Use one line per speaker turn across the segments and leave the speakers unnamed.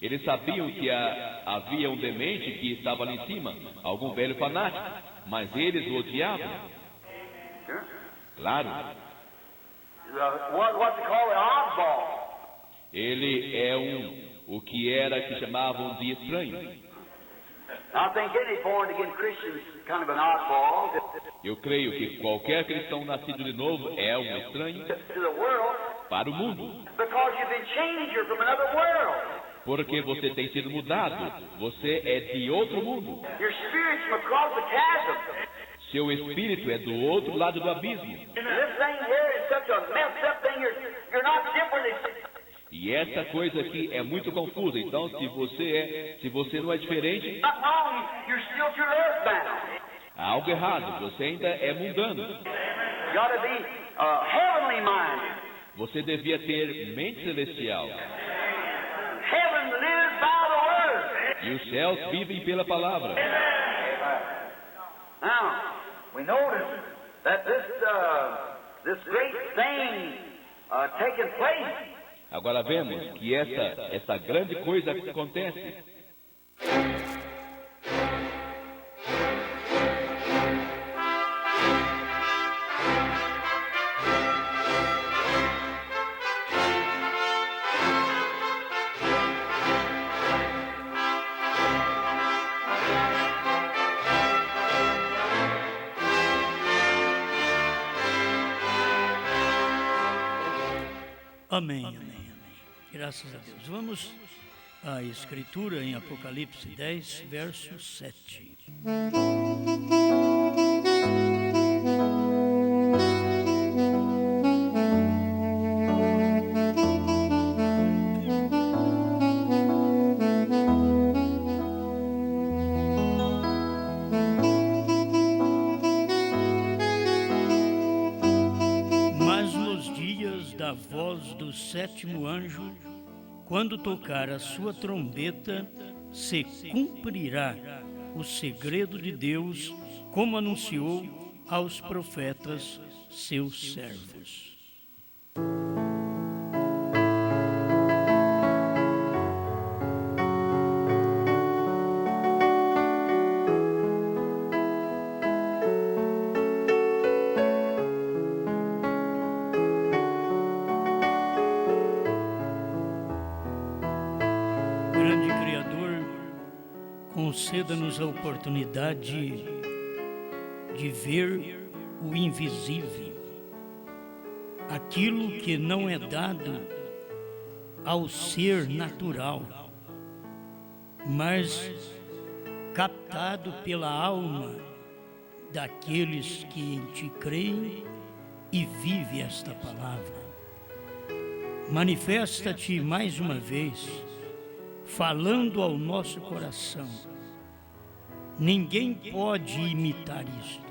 Eles sabiam que havia um demente que estava ali em cima, algum velho fanático, mas eles o odiavam. Claro.
What they call an oddball.
Ele é o que era que chamavam de estranho.
I think any born again Christian is kind of an oddball
Eu creio que qualquer cristão nascido de novo é um estranho
to the world
para o mundo,
because you've been changed. You're from another world.
porque você tem sido mudado, você é de outro mundo.
Your spirit's from across the chasm.
Seu espírito é do outro lado do abismo.
And this thing here is such a messed up thing. You're not different.
E essa coisa aqui é muito confusa. Então, se você não é diferente,
Not wrong. You're still too earthbound.
há algo errado. Você ainda é mundano.
You got to be heavenly minded.
Você devia ter mente celestial.
Heaven lives by the word.
E os céus vivem pela palavra.
Now, we notice that this great thing taking place.
Agora vemos que essa grande coisa acontece.
Amém, amém, amém. Graças a Deus. Vamos à Escritura em Apocalipse 10, verso 7. Da voz do sétimo anjo, quando tocar a sua trombeta, se cumprirá o segredo de Deus, como anunciou aos profetas, seus servos. Conceda-nos a oportunidade de ver o invisível, aquilo que não é dado ao ser natural, mas captado pela alma daqueles que em Ti creem e vive esta palavra. Manifesta-te mais uma vez, falando ao nosso coração. Ninguém pode imitar isto.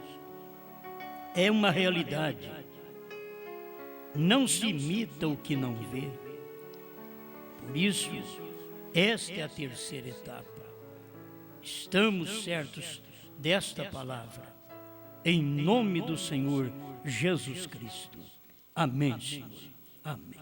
É uma realidade. Não se imita o que não vê. Por isso, esta é a terceira etapa. Estamos certos desta palavra. Em nome do Senhor Jesus Cristo. Amém, Senhor. Amém.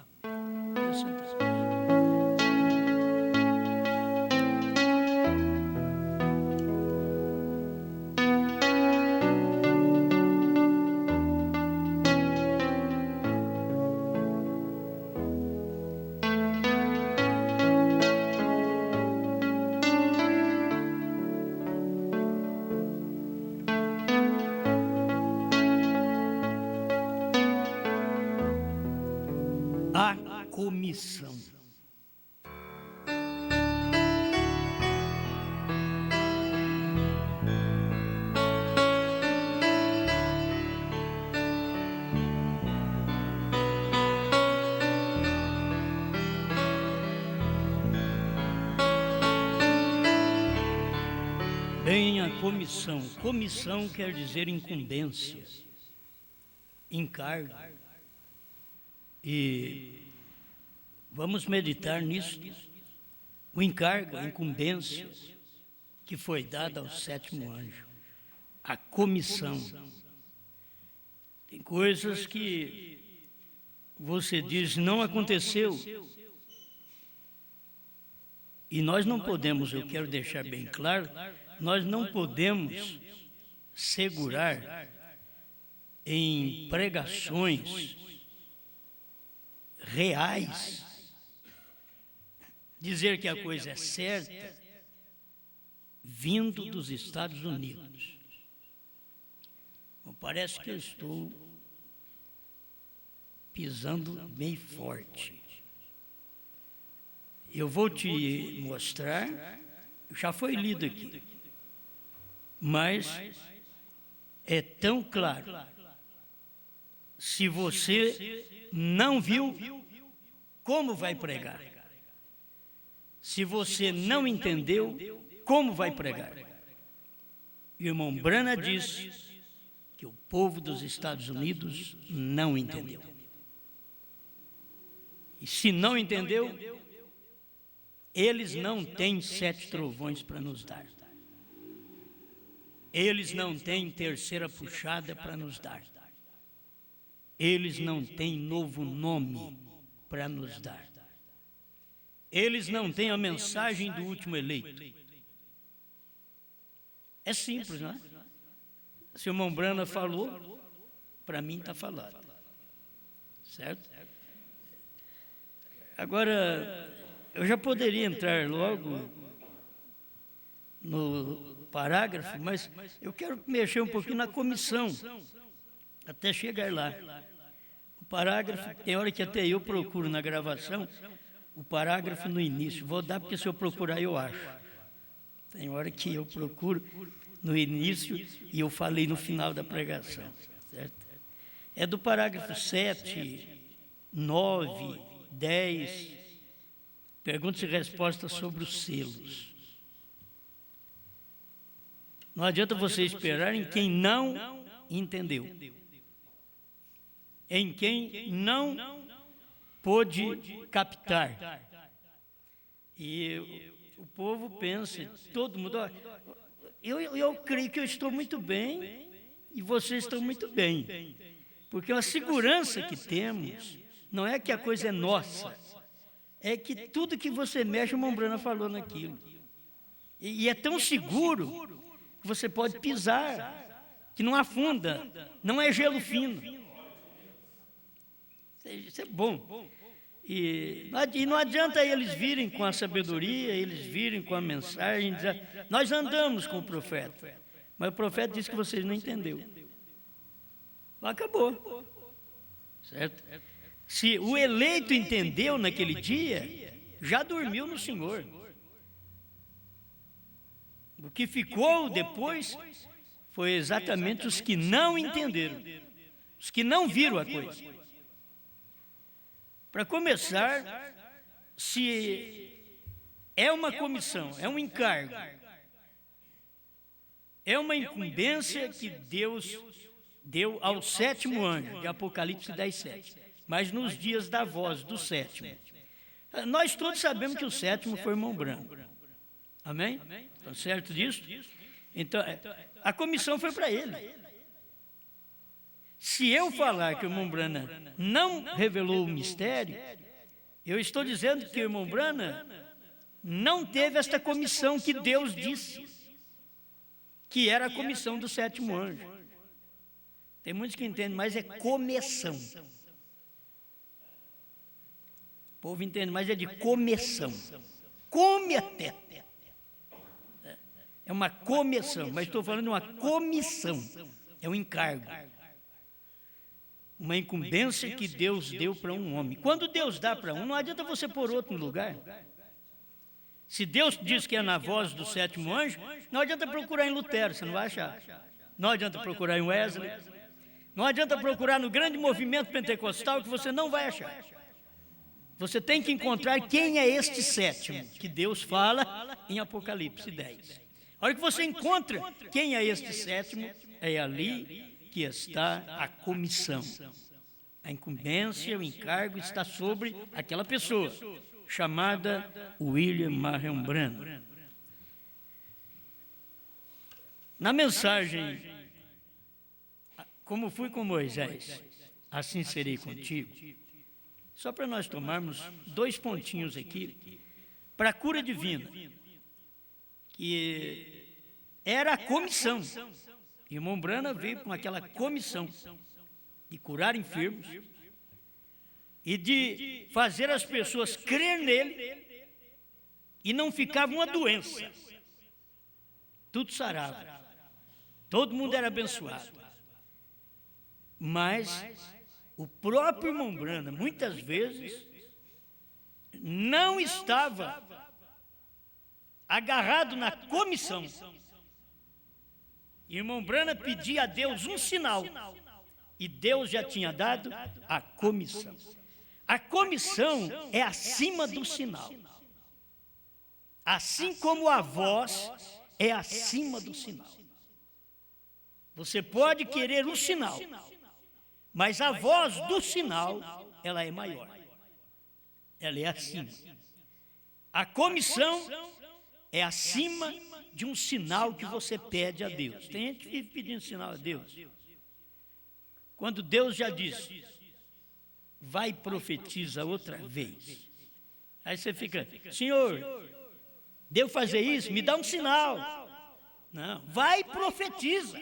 Comissão. Bem, a comissão. Comissão quer dizer incumbência, encargo. E vamos meditar nisso. O encargo, a incumbência que foi dada ao sétimo anjo. A comissão. Tem coisas que você diz não aconteceu. E nós não podemos, eu quero deixar bem claro, nós não podemos segurar em pregações reais, dizer que a coisa é certa, vindo dos Estados Unidos. Bom, parece que eu estou pisando bem forte. Eu vou te mostrar, já foi lido aqui, mas é tão claro. Se você não viu, como vai pregar? Se você não entendeu, como vai pregar? O irmão Branham disse que o povo dos Estados Unidos não entendeu. E se não entendeu, eles não têm 7 trovões para nos dar. Eles não têm terceira puxada para nos dar. Eles não têm novo nome para nos dar. Eles não têm a mensagem do último eleito. É simples, não é? Se o irmão Branham falou, para mim está falado. Certo? Agora, eu já poderia entrar logo no parágrafo, mas eu quero mexer um pouquinho na comissão, até chegar lá. O parágrafo, tem hora que até eu procuro na gravação, o parágrafo no início. Vou dar porque se eu procurar eu acho. Tem hora que eu procuro no início e eu falei no final da pregação. Certo? É do parágrafo 7, 9, 10, perguntas e respostas sobre os selos. Não adianta você esperar em quem não entendeu, em quem não pôde captar. E o povo pensa, todo mundo, eu creio que eu estou muito bem e vocês estão muito bem, porque a segurança que temos não é que a coisa é nossa, é que tudo que você mexe, o irmão Branham falou naquilo. E é tão seguro que você pode pisar, que não afunda, não é gelo fino. Isso é bom. E não adianta eles virem com a sabedoria, eles virem com a mensagem, dizer, nós andamos com o profeta, mas o profeta disse que vocês não entenderam. Acabou. Certo? Se o eleito entendeu naquele dia, já dormiu no Senhor. O que ficou depois foi exatamente os que não entenderam, os que não viram a coisa. Para começar, se é uma comissão, é um encargo, é uma incumbência que Deus deu ao 7º anjo, de Apocalipse 10:7. Mas nos dias da voz do 7º. Nós todos sabemos que o 7º foi o irmão Branham. Amém? Estão certo disso? Então, a comissão foi para ele. Se eu falar que o irmão Branham não revelou o mistério, eu estou dizendo que o irmão Branham não teve esta comissão que Deus disse, que era a comissão do 7º anjo. Tem muitos que entendem, mas é comissão. O povo entende, mas é de comissão. Come até. É uma comissão, mas estou falando de uma comissão. É um encargo. Uma incumbência que Deus deu para um homem. Quando Deus dá para um, não adianta você pôr outro no lugar. Se Deus diz que é na voz do 7º anjo, não adianta procurar em Lutero, você não vai achar. Não adianta procurar em Wesley. Não adianta procurar no grande movimento pentecostal, que você não vai achar. Você tem que encontrar quem é este 7º, que Deus fala em Apocalipse 10. A hora que você encontra quem é este 7º, é ali que está a comissão. A incumbência, o encargo está sobre aquela pessoa, chamada William Marion Branham. Na mensagem, como fui com Moisés, assim serei contigo. Só para nós tomarmos 2 pontinhos aqui, para a cura divina, que era a comissão. Irmão Branham veio com aquela comissão de curar enfermos e de fazer as pessoas crer nele e não ficava uma doença. Tudo sarava. Todo mundo era abençoado. Mas o próprio irmão Branham, muitas vezes, não estava agarrado na comissão. Irmão Branham pedia a Deus um sinal, e Deus já tinha dado a comissão. A comissão é acima do sinal. Assim como a voz é acima do sinal. Você pode querer um sinal, mas a voz do sinal, ela é maior. Ela é acima. A comissão é acima de um sinal que você pede a Deus. Tem gente que vive pedindo sinal a Deus. Quando Deus já disse, vai e profetiza outra vez. Aí você fica, Senhor, devo fazer isso? Me dá um sinal. Não, vai e profetiza.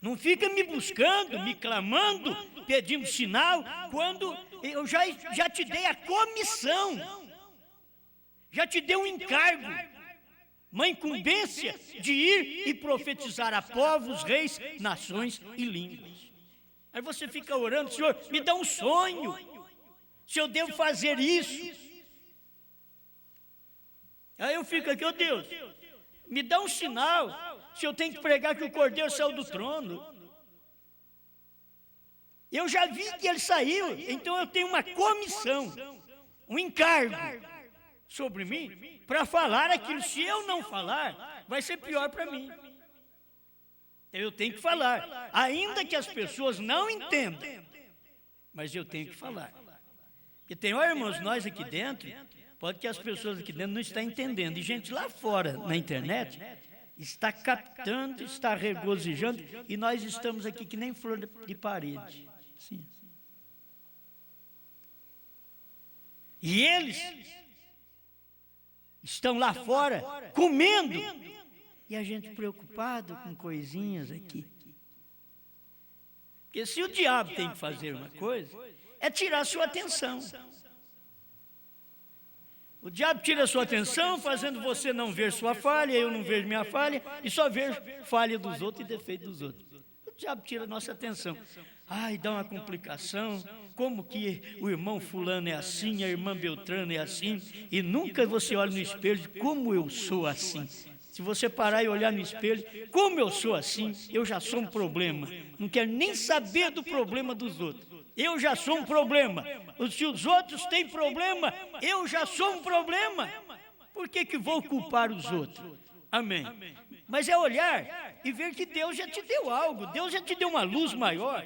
Não fica me buscando, me clamando, pedindo sinal, quando eu já te dei a comissão. Já te dei um encargo, uma incumbência de ir e profetizar a povos, reis, nações e línguas. Aí você fica orando, Senhor, me dá um sonho, se eu devo fazer isso. Aí eu fico aqui, Deus, me dá um sinal, se eu tenho que pregar que o Cordeiro saiu do trono. Eu já vi que ele saiu, então eu tenho uma comissão, um encargo sobre mim, para falar aquilo. Se eu não falar, vai ser pior para mim. Eu tenho que falar, ainda que as pessoas não entendam, mas eu tenho que falar. Porque tem, olha, irmãos, nós aqui dentro, pode que as pessoas aqui dentro não estão entendendo, e gente lá fora, na internet, está captando, está regozijando, e nós estamos aqui que nem flor de parede. Sim. E eles estão lá fora comendo, e a gente preocupado com coisinhas aqui. Porque se o diabo tem que fazer uma coisa, é tirar sua atenção. O diabo tira sua atenção, fazendo você não ver sua falha, eu não vejo minha falha, e só vejo falha dos outros e defeito dos outros. O diabo tira a nossa atenção. Ai, dá uma complicação, como que o irmão fulano é assim, a irmã Beltrano é assim, e nunca você olha no espelho de como eu sou assim. Se você parar e olhar no espelho, como eu sou assim, eu já sou um problema. Não quero nem saber do problema dos outros. Eu já sou um problema. Se os outros têm problema, eu já sou um problema. Por que vou culpar os outros? Amém. Mas é olhar e ver que Deus já te deu algo, Deus já te deu uma luz maior.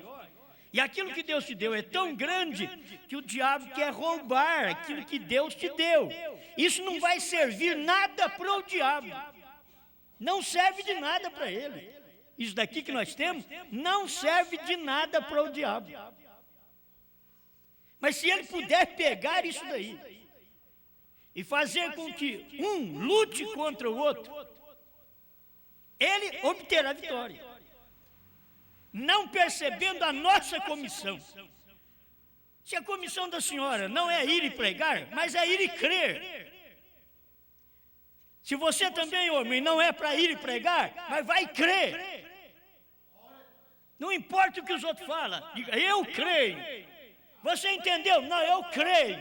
E aquilo que Deus te deu é tão grande que o diabo quer roubar aquilo que Deus te deu. Isso não vai servir nada para o diabo. Não serve de nada para ele. Isso daqui que nós temos não serve de nada para o diabo. Mas se ele puder pegar isso daí e fazer com que um lute contra o outro, ele obterá vitória. Não percebendo a nossa comissão. Se a comissão da senhora não é ir e pregar, mas é ir e crer. Se você também, homem, não é para ir e pregar, mas vai crer. Não importa o que os outros falam, diga, eu creio. Você entendeu? Não, eu creio.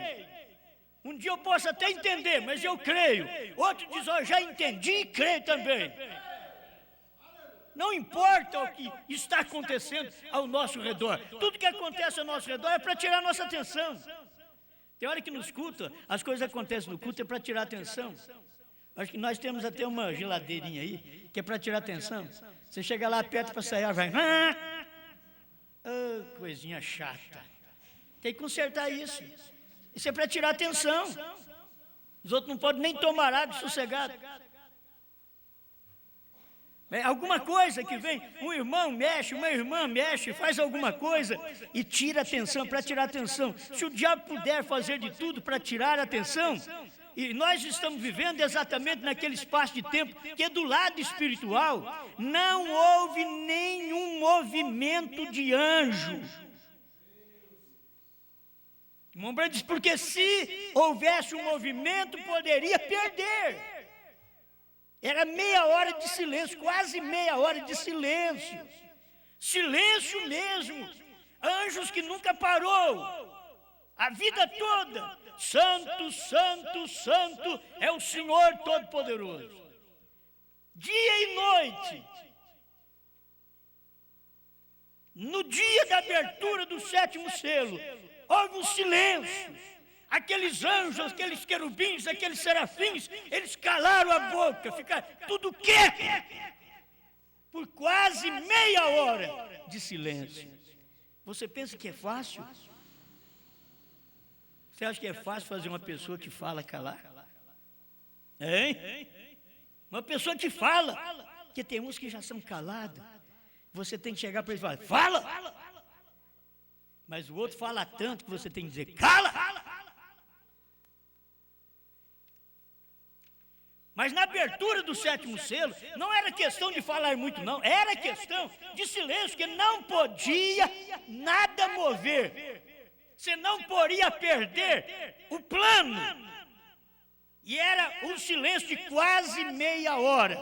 Um dia eu posso até entender, mas eu creio. Outro diz, ó, já entendi e creio também. Não importa o que está acontecendo ao nosso redor. Tudo que acontece ao nosso redor é para tirar a nossa atenção. Tem hora que nos cultos, as coisas acontecem no culto é para tirar a atenção. Acho que nós temos até uma geladeirinha aí, que é para tirar a atenção. Você chega lá perto para sair, vai... Oh, coisinha chata. Tem que consertar isso. Isso é para tirar a atenção. Os outros não podem nem tomar água sossegado. Alguma coisa que vem, um irmão mexe, uma irmã mexe, faz alguma coisa e tira a atenção, para tirar a atenção. Se o diabo puder fazer de tudo para tirar a atenção, e nós estamos vivendo exatamente naquele espaço de tempo que do lado espiritual não houve nenhum movimento de anjo. O irmão Branham diz, porque se houvesse um movimento, poderia perder. Era meia hora de silêncio, quase meia hora de silêncio. Silêncio mesmo. Anjos que nunca parou. A vida toda. Santo, santo, santo é o Senhor Todo-Poderoso. Dia e noite. No dia da abertura do 7º selo, houve um silêncio. Aqueles anjos, aqueles querubins, aqueles serafins, eles calaram a boca, ficaram tudo quieto. Por quase meia hora de silêncio. Você pensa que é fácil? Você acha que é fácil fazer uma pessoa que fala calar? Hein? Uma pessoa que fala. Porque tem uns que já são calados. Você tem que chegar para ele e falar, fala! Mas o outro fala tanto que você tem que dizer, cala! Mas na abertura do 7º selo, não era questão de falar muito não, era questão de silêncio, que não podia nada mover. Você não poderia perder o plano. E era um silêncio de quase meia hora.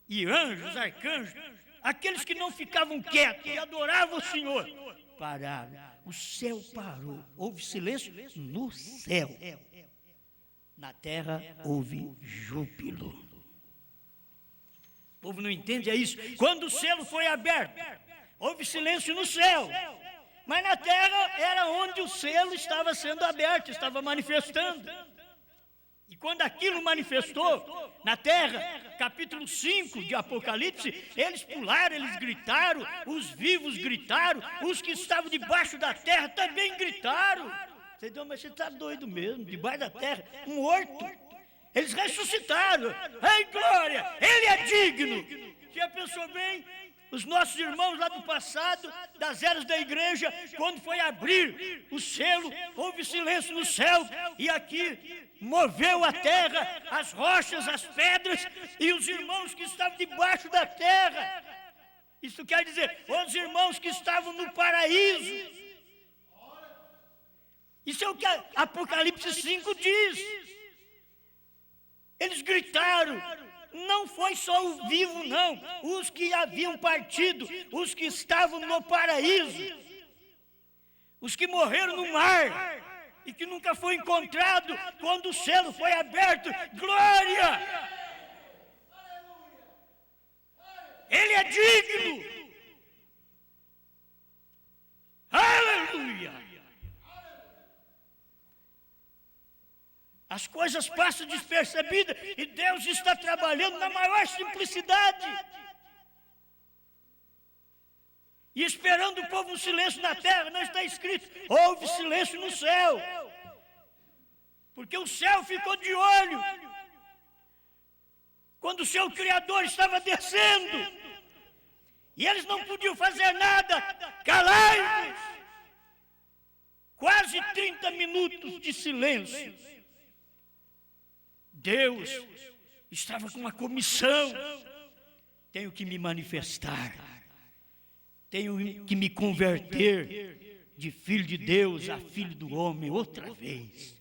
E anjos, arcanjos, aqueles que não ficavam quietos, que adoravam o Senhor, pararam. O céu parou. Houve silêncio no céu. Na terra houve júbilo. O povo não entende, é isso. Quando o selo foi aberto, houve silêncio no céu. Mas na terra era onde o selo estava sendo aberto, estava manifestando. E quando aquilo manifestou na terra, capítulo 5 de Apocalipse, eles pularam, eles gritaram, os vivos gritaram, os que estavam debaixo da terra também gritaram. Você diz, mas você está doido mesmo, debaixo da terra, morto. Eles ressuscitaram. Ai, glória, ele é digno. Já pensou bem? Os nossos irmãos lá do passado, das eras da igreja, quando foi abrir o selo, houve silêncio no céu, e aqui moveu a terra, as rochas, as pedras, e os irmãos que estavam debaixo da terra. Isso quer dizer, os irmãos que estavam no paraíso. Isso é o que Apocalipse 5 diz. Eles gritaram. Não foi só o vivo, não. Os que haviam partido, os que estavam no paraíso, os que morreram no mar e que nunca foi encontrado quando o selo foi aberto. Glória! Ele é digno. Aleluia! As coisas passam despercebidas e Deus está trabalhando na maior simplicidade. E esperando o povo no silêncio na terra, não está escrito, houve silêncio no céu. Porque o céu ficou de olho quando o seu Criador estava descendo. E eles não podiam fazer nada. Calai-vos! Quase 30 minutos de silêncio. Deus estava com uma comissão. Tenho que me manifestar. Tenho que me converter de filho de Deus a filho do homem outra vez.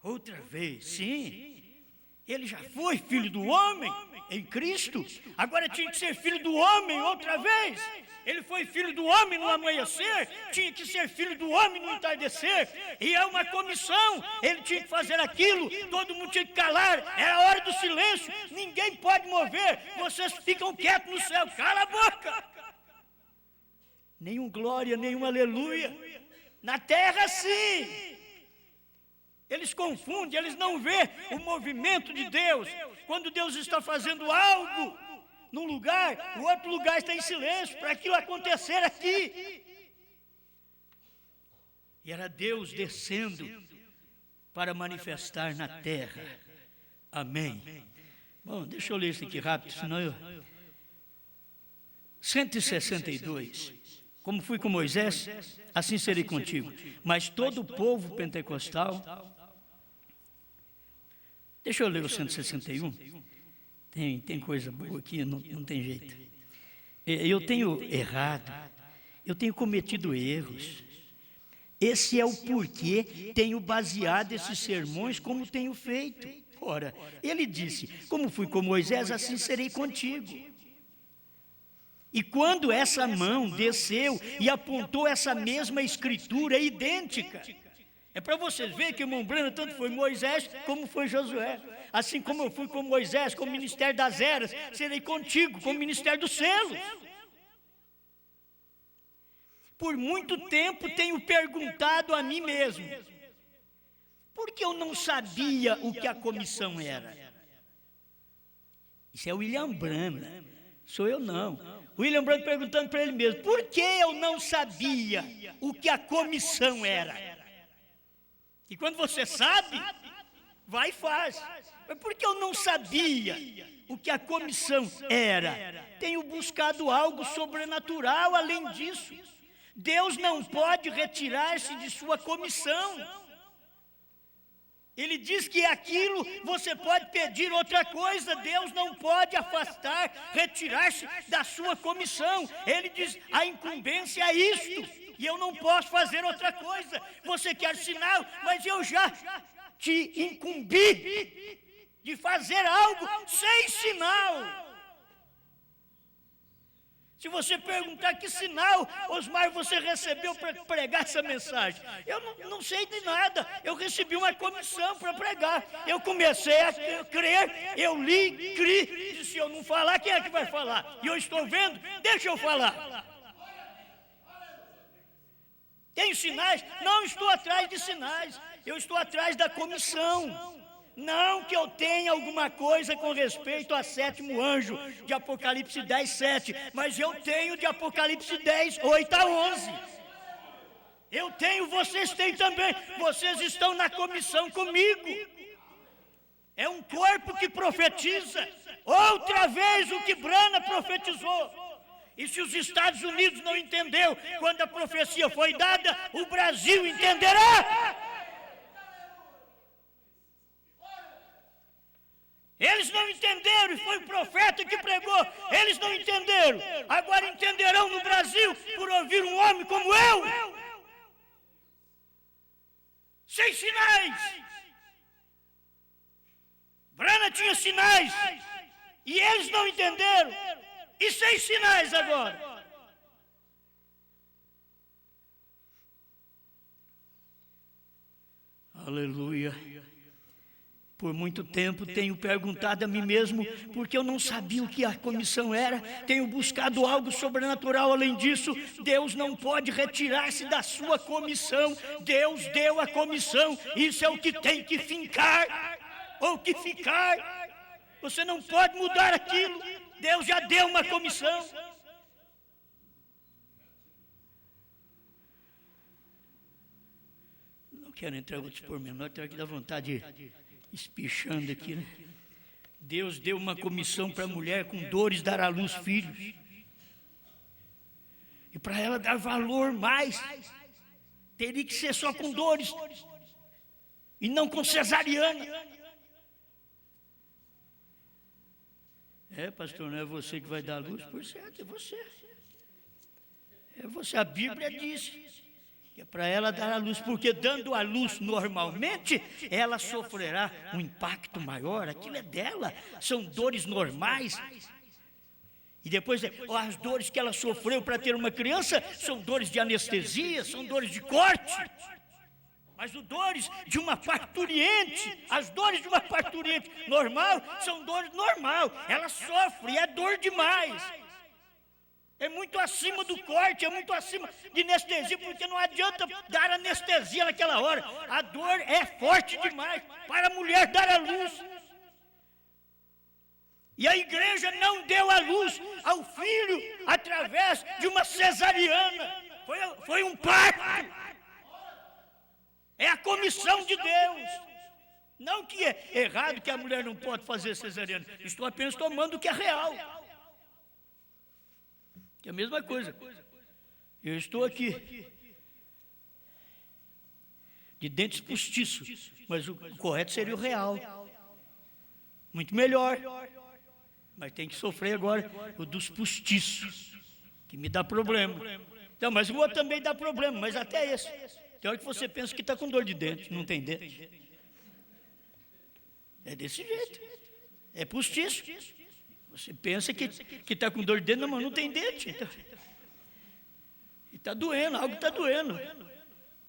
Outra vez, sim. Ele já foi filho do homem em Cristo. Agora tinha que ser filho do homem outra vez. Ele foi filho do homem no amanhecer, tinha que ser filho do homem no entardecer. E é uma comissão, ele tinha que fazer aquilo, todo mundo tinha que calar, era a hora do silêncio, ninguém pode mover, vocês ficam quietos no céu, cala a boca. Nenhum glória, nenhum aleluia. Na terra sim. Eles confundem, eles não vêem o movimento de Deus. Quando Deus está fazendo algo num lugar, o outro lugar está em silêncio, para aquilo acontecer aqui. E era Deus descendo para manifestar na terra. Amém. Bom, deixa eu ler isso aqui rápido, senão eu... 162. como fui com Moisés, assim serei contigo. Mas todo o povo pentecostal... Deixa eu ler o 161. Tem coisa boa aqui, não tem jeito. Eu tenho errado, eu tenho cometido erros. Esse é o porquê tenho baseado esses sermões como tenho feito. Ora, ele disse, como fui com Moisés, assim serei contigo. E quando essa mão desceu e apontou essa mesma escritura idêntica, é para vocês verem que o irmão Branham tanto foi Moisés como foi Josué. Assim como eu fui com Moisés, com o ministério das eras, serei contigo com o ministério dos selos. Por muito tempo tenho perguntado a mim mesmo, por que eu não sabia o que a comissão era? Isso é William Branham, sou eu não. William Branham perguntando para ele mesmo, por que eu não sabia o que a comissão era? E quando você sabe, vai e faz. Mas por que eu não sabia o que a comissão era? Tenho buscado algo sobrenatural além disso. Deus não pode retirar-se de sua comissão. Ele diz que aquilo você pode pedir outra coisa, Deus não pode afastar, retirar-se da sua comissão. Ele diz, a incumbência é isto, e eu não posso fazer outra coisa. Você quer sinal, mas eu já te incumbi de fazer algo sem sinal. Se você perguntar que sinal, Osmar, você recebeu para pregar essa mensagem? Eu não sei de nada, eu recebi uma comissão para pregar. Eu comecei a crer, eu li, criei, e se eu não falar, quem é que vai falar? E eu estou vendo, deixa eu falar. Tem sinais? Não estou atrás de sinais, eu estou atrás da comissão. Não que eu tenha alguma coisa com respeito a sétimo anjo, de Apocalipse 10, 7, mas eu tenho de Apocalipse 10, 8 a 11. Eu tenho, vocês têm também, vocês estão na comissão comigo. É um corpo que profetiza, outra vez o que Branham profetizou. E se os Estados Unidos não entendeu quando a profecia foi dada, o Brasil entenderá. Eles não entenderam e foi o profeta que pregou. Eles não entenderam. Agora entenderão no Brasil por ouvir um homem como eu. Sem sinais. Branham tinha sinais e eles não entenderam. E sem sinais agora. Aleluia. Por muito tempo tenho perguntado a mim mesmo, porque eu não sabia o que a comissão era, tenho buscado algo sobrenatural além disso. Deus não pode retirar-se da sua comissão, Deus deu a comissão, isso é o que tem que fincar, ou que ficar, você não pode mudar aquilo, Deus já deu uma comissão. Não quero entrar em outros pormenores, tenho que dar vontade de... espichando aqui, né? Deus deu uma comissão para a mulher com dores dar à luz filhos. E para ela dar valor mais, teria que ser só com dores e não com cesariana. É, pastor, não é você que vai dar a luz? Por certo, é você. É você, a Bíblia diz que é para ela dar a luz, porque dando a luz normalmente, ela sofrerá um impacto maior, aquilo é dela, são dores normais. E depois, as dores que ela sofreu para ter uma criança, são dores de anestesia, são dores de corte. Mas as dores de uma parturiente, as dores de uma parturiente normal, são dores normal, ela sofre, é dor demais. É muito acima do corte, é muito acima de anestesia, porque não adianta dar anestesia naquela hora. A dor é forte demais para a mulher dar a luz. E a igreja não deu a luz ao filho através de uma cesariana. Foi um parto. É a comissão de Deus. Não que é errado que a mulher não pode fazer cesariana. Estou apenas tomando o que é real. É a mesma coisa. Eu estou aqui, de dentes postiços, mas o correto seria o real. Muito melhor. Mas tem que sofrer agora o dos postiços, que me dá problema. Então, mas o outro também dá problema, mas até esse. Tem hora que você pensa que está com dor de dente, não tem dente. É desse jeito. É postiço. Você pensa que está com dor de dente, mas não tem dente. Então, e está doendo, algo está doendo.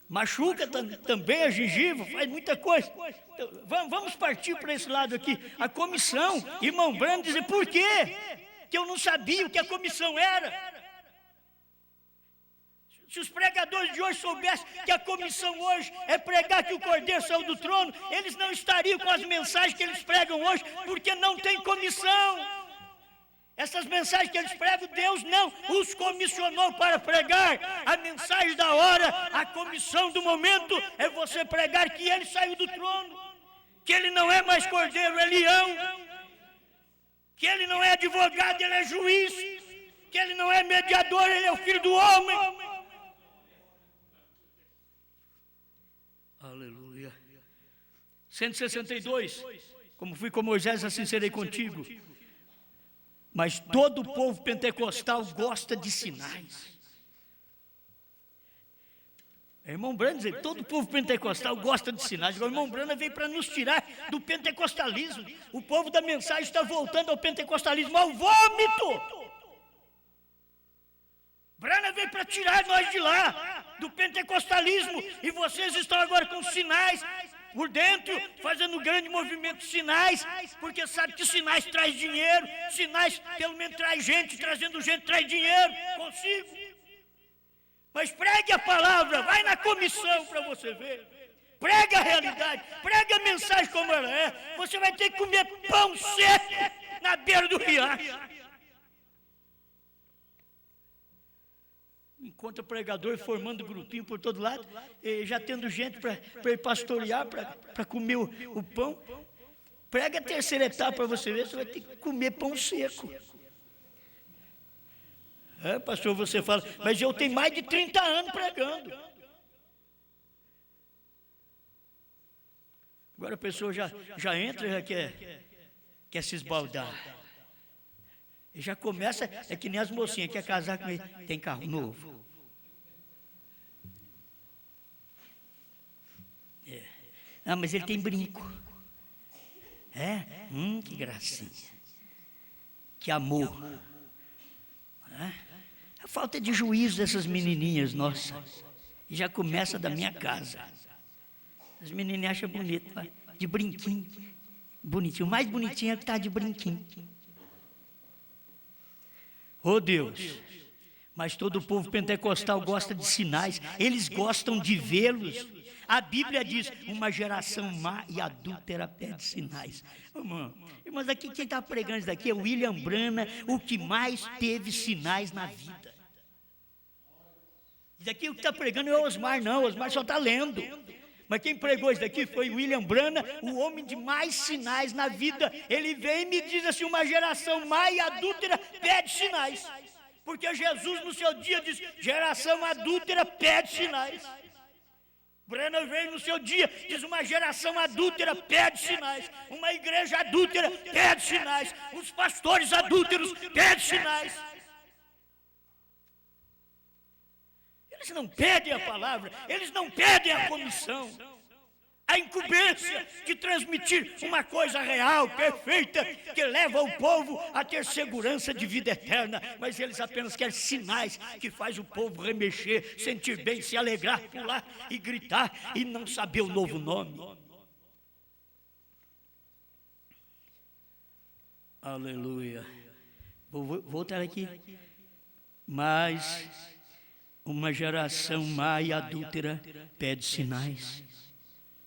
Machuca também a gengiva, faz muita coisa. Então, vamos partir para esse lado aqui. A comissão, irmão Branham dizer por quê? Que eu não sabia o que a comissão era. Se os pregadores de hoje soubessem que a comissão hoje é pregar que o Cordeiro saiu do trono, eles não estariam com as mensagens que eles pregam hoje, porque não tem comissão. Essas mensagens que eles pregam, Deus não os comissionou para pregar. A mensagem da hora, a comissão do momento é você pregar que ele saiu do trono, que ele não é mais cordeiro, é leão, que ele não é advogado, ele é juiz, que ele não é mediador, ele é o filho do homem. Aleluia. 162. Como fui com Moisés, assim serei contigo. Mas todo o povo pentecostal gosta de sinais. Irmão Branham diz, todo o povo pentecostal gosta de sinais. Agora, o irmão Branham veio para nos tirar do pentecostalismo. O povo da mensagem está voltando ao pentecostalismo, ao vômito. Branham veio para tirar nós de lá, do pentecostalismo. E vocês estão agora com sinais por dentro, fazendo um grande movimento de sinais, porque sabe que sinais traz dinheiro, sinais pelo menos traz gente, trazendo gente traz dinheiro consigo. Mas pregue a palavra, vai na comissão para você ver. Pregue a realidade, pregue a mensagem como ela é. Você vai ter que comer pão seco na beira do riacho. Encontra pregador formando grupinho por todo lado, já tendo gente para ir pastorear, para comer o pão. Prega a terceira etapa para você ver, você vai ter que comer pão seco. Pastor, você fala, mas eu tenho mais de 30 anos pregando. Agora a pessoa já entra, já quer se esbaldar. E já começa, é que nem as mocinhas, quer casar com ele, tem carro novo. Mas ele tem brinco. Que gracinha. Que amor. A falta de juízo dessas menininhas, nossa. E já começa da minha casa. As menininhas acham bonito, de brinquinho. Bonitinho, o mais bonitinho é que está de brinquinho. Oh Deus, mas todo o povo pentecostal gosta de sinais, eles gostam de vê-los. A Bíblia diz, uma geração má e adúltera pede sinais. Mas aqui quem está pregando isso daqui é William Branham, o que mais teve sinais na vida. Isso daqui o que está pregando é o Osmar, não, o Osmar só está lendo. Mas quem pregou isso daqui foi William Branham, o homem de mais sinais na vida. Ele vem e me diz assim, uma geração má e adúltera pede sinais. Porque Jesus no seu dia diz, geração adúltera pede sinais. Branham veio no seu dia, diz uma geração adúltera pede sinais. Uma igreja adúltera pede sinais. Os pastores adúlteros pedem sinais. Eles não pedem a palavra, eles não pedem a comissão. A incumbência de transmitir uma coisa real, perfeita, que leva o povo a ter segurança de vida eterna. Mas eles apenas querem sinais que faz o povo remexer, sentir bem, se alegrar, pular e gritar e não saber o novo nome. Aleluia. Vou voltar aqui. Mas uma geração má e adúltera pede sinais.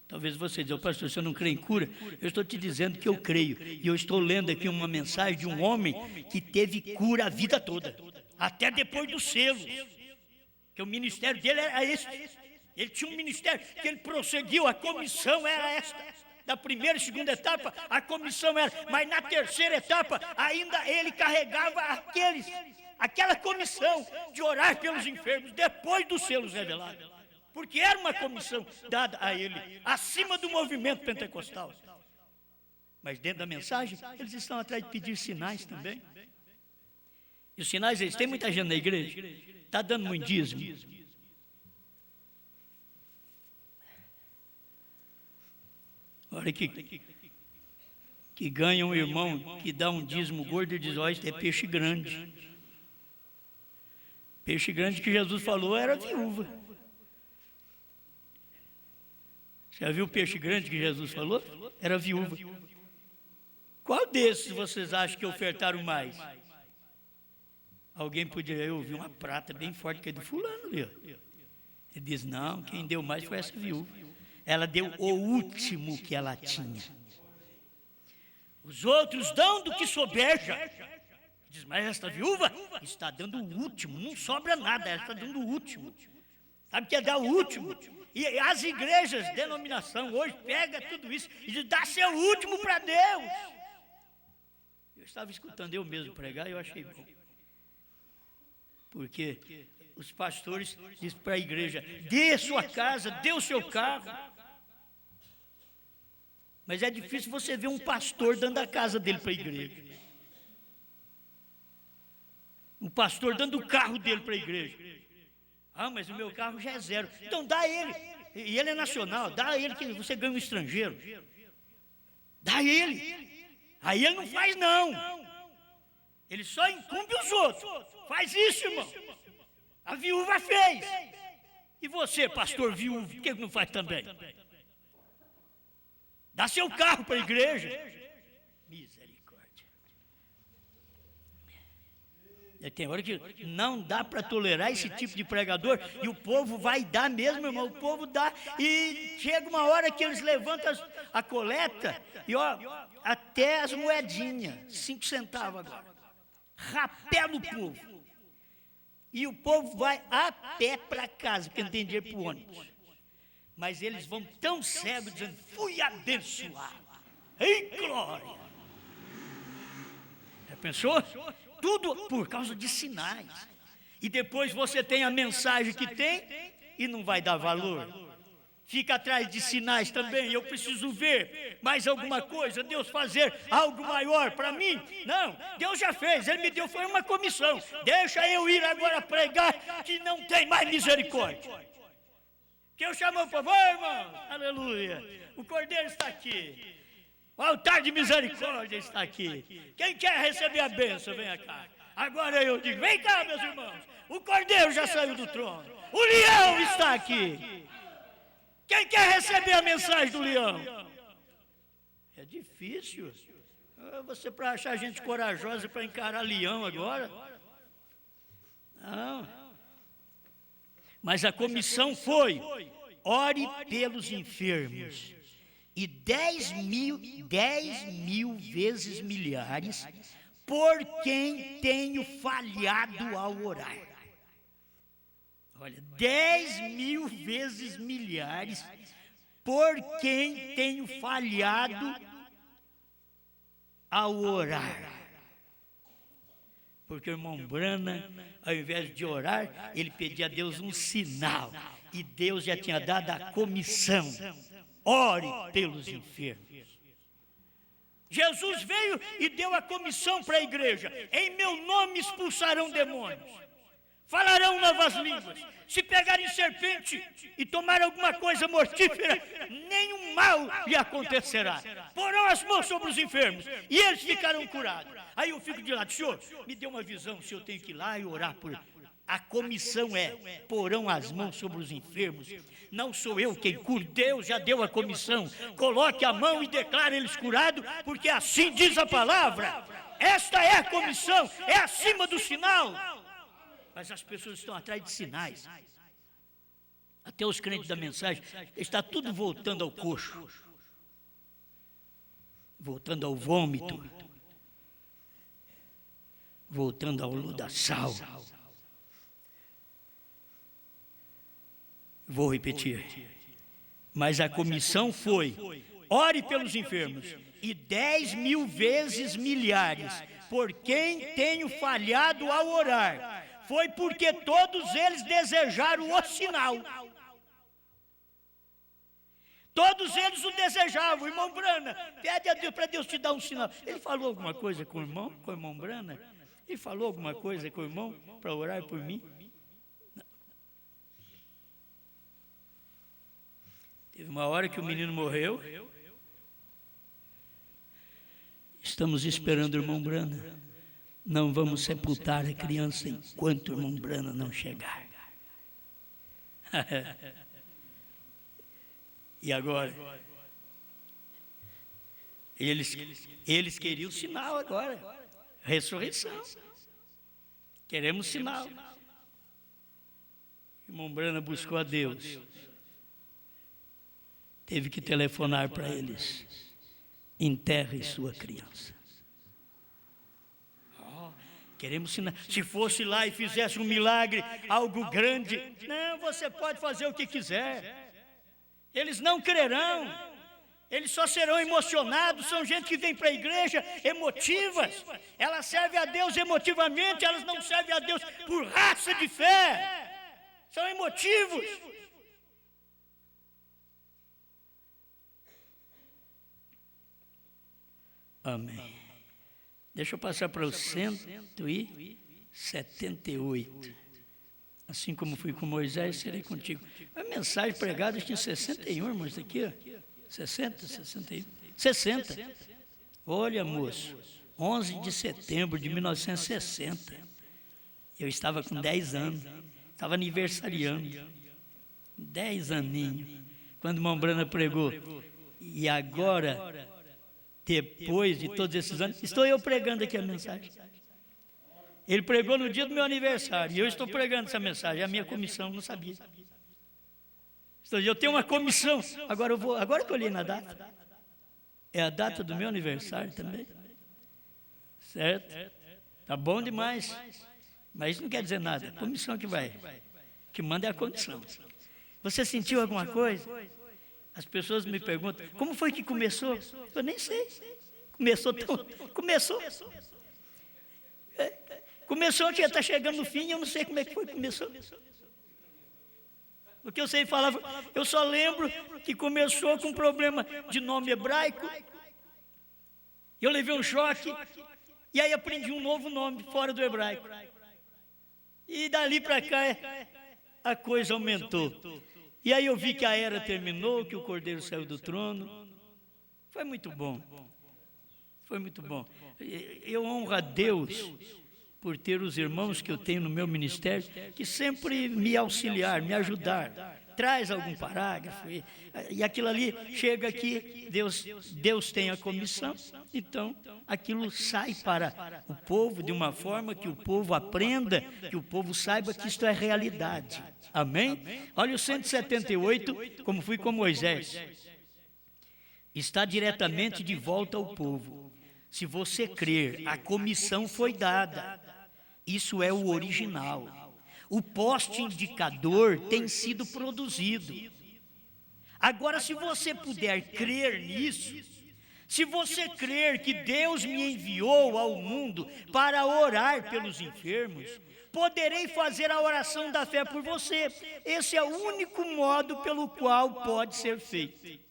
Talvez você diga, pastor, se eu não creio em cura, eu estou te dizendo que eu creio. E eu estou lendo aqui uma mensagem de um homem que teve cura a vida toda, até depois do selo. Que o ministério dele era esse. Ele tinha um ministério que ele prosseguiu, a comissão era esta. Da primeira e segunda etapa, a comissão era, mas na terceira etapa, ainda ele carregava aqueles aquela comissão de orar pelos enfermos depois dos selos revelados. Porque era uma comissão dada a ele, acima do movimento pentecostal. Mas dentro da mensagem, eles estão atrás de pedir sinais também. E os sinais, eles têm muita gente na igreja, está dando muito dízimo. Olha que ganha um irmão que dá um dízimo gordo e diz, ó, isso é peixe grande. Peixe grande que Jesus falou era viúva. Já viu o peixe grande que Jesus falou? Era viúva. Qual desses vocês acham que ofertaram mais? Alguém poderia, eu vi uma prata bem forte que é do fulano ali. Ele diz, não, quem deu mais foi essa viúva. Ela deu o último que ela tinha. Os outros dão do que sobeja. Diz, mas esta viúva está dando o último, não sobra nada, ela está dando o último. Sabe o que é dar o último? E as igrejas, denominação, hoje pega tudo isso e diz, dá seu último para Deus. Eu estava escutando eu mesmo pregar e eu achei bom. Porque os pastores dizem para a igreja, dê a sua casa, dê o seu carro. Mas é difícil você ver um pastor dando a casa dele para a igreja. Um pastor dando o carro dele para a igreja. Ah, mas o meu carro já é zero. Então dá a ele. E ele é nacional, dá a ele que você ganha um estrangeiro. Dá a ele. Aí ele não faz não. Ele só incumbe os outros. Faz isso, irmão. A viúva fez. E você, pastor viúvo, por que não faz também? Dá seu carro para a igreja. Misericórdia. Tem hora que não dá para tolerar esse tipo de pregador. E o povo vai dar mesmo, irmão. O povo dá. E chega uma hora que eles levantam a coleta. E ó, até as moedinhas. 5 centavos agora. Rapé no povo. E o povo vai a pé para casa, porque não tem dinheiro para o ônibus. Mas eles vão tão cegos, dizendo, fui abençoado. Ei, glória! Já pensou? Tudo por causa de sinais. E depois você tem a mensagem que tem e não vai dar valor. Fica atrás de sinais também, eu preciso ver mais alguma coisa, Deus fazer algo maior para mim. Não, Deus já fez, Ele me deu, foi uma comissão. Deixa eu ir agora pregar que não tem mais misericórdia. Que eu chamo o povo, irmão, aleluia, o Cordeiro está aqui. O altar de misericórdia está aqui. Quem quer receber a bênção, venha cá. Agora eu digo, vem cá, meus irmãos, o Cordeiro já saiu do trono, o leão está aqui. Quem quer receber a mensagem do leão? É difícil. Você para achar gente corajosa para encarar leão agora? Não. Mas a comissão foi, ore pelos enfermos. E 10 mil vezes milhares por quem tenho falhado ao orar. Olha, 10 mil vezes milhares por quem tenho falhado ao orar. Porque o irmão Brana, ao invés de orar, ele pedia a Deus um sinal. E Deus já tinha dado a comissão. Ore pelos enfermos. Jesus veio e deu a comissão para a igreja. Em meu nome expulsarão demônios. Falarão novas línguas. Se pegarem serpente e tomar alguma coisa mortífera, nenhum mal lhe acontecerá. Porão as mãos sobre os enfermos e eles ficarão curados. Aí eu fico de lado, Senhor, me dê uma visão se eu tenho que ir lá e orar por... A comissão é, porão as mãos sobre os enfermos. Não sou eu quem cura, Deus já deu a comissão. Coloque a mão e declare eles curados, porque assim diz a palavra. Esta é a comissão, é acima do sinal. Mas as pessoas estão atrás de sinais. Até os crentes da mensagem, está tudo voltando ao coxo. Voltando ao vômito. Voltando ao lodaçal. Vou repetir. Mas a comissão foi, ore pelos enfermos, e 10 mil vezes milhares por quem tenho falhado ao orar, foi porque todos eles desejaram o sinal. Todos eles o desejavam. Irmão Brana, pede a Deus para Deus te dar um sinal. Ele falou alguma coisa com o irmão Brana? Ele falou alguma coisa com o irmão para orar por mim? Não. Teve uma hora que o menino morreu. Estamos esperando o irmão Brana. Não vamos sepultar a criança enquanto o irmão Brana não chegar. E agora? Eles queriam sinal agora. Ressurreição. Queremos sinal. O irmão Brana buscou a Deus. Teve que telefonar para eles. Enterre sua criança. Queremos sinal. Se fosse lá e fizesse um milagre, algo grande. Não, você pode fazer o que quiser. Eles não crerão, eles só serão emocionados. São gente que vem para a igreja emotivas, elas servem a Deus emotivamente, elas não servem a Deus por raça de fé, são emotivos. Amém. Deixa eu passar para o 178. Assim como fui com Moisés, serei contigo. A mensagem pregada tinha 61, irmãos, aqui, ó. 60, 61. 60. Olha, moço, 11 de setembro de 1960. Eu estava com 10 anos. Estava aniversariando. 10 aninhos. Quando o irmão Brana pregou. E agora, depois de todos esses anos, estou eu pregando aqui a mensagem. Ele pregou no dia do meu aniversário, e eu estou pregando essa mensagem, é a minha comissão, não sabia. Eu tenho uma comissão, agora que eu olhei na data, é a data do meu aniversário também, certo? Tá bom demais, mas isso não quer dizer nada, a comissão que manda é a comissão. Você sentiu alguma coisa? As pessoas me perguntam, como foi que começou? Eu nem sei, começou. Começou que está chegando no fim, eu não sei como é que foi que começou. O que eu sei falar, eu só lembro que começou com um problema de nome hebraico. Eu levei um choque, e aí aprendi um novo nome fora do hebraico. E dali para cá a coisa aumentou. E aí eu vi que a era terminou, que o Cordeiro saiu do trono. Foi muito bom. Foi muito bom. Eu honro a Deus por ter os irmãos que eu tenho no meu ministério, que sempre me auxiliar, me ajudar, traz algum parágrafo, e aquilo ali chega aqui, Deus tem a comissão, então aquilo sai para o povo de uma forma que o povo aprenda, que o povo saiba que isto é realidade, amém? Olha o 178, como fui com Moisés, está diretamente de volta ao povo. Se você crer, a comissão foi dada. Isso é o original. O poste indicador tem sido produzido. Agora, se você puder crer nisso, se você crer que Deus me enviou ao mundo para orar pelos enfermos, poderei fazer a oração da fé por você. Esse é o único modo pelo qual pode ser feito.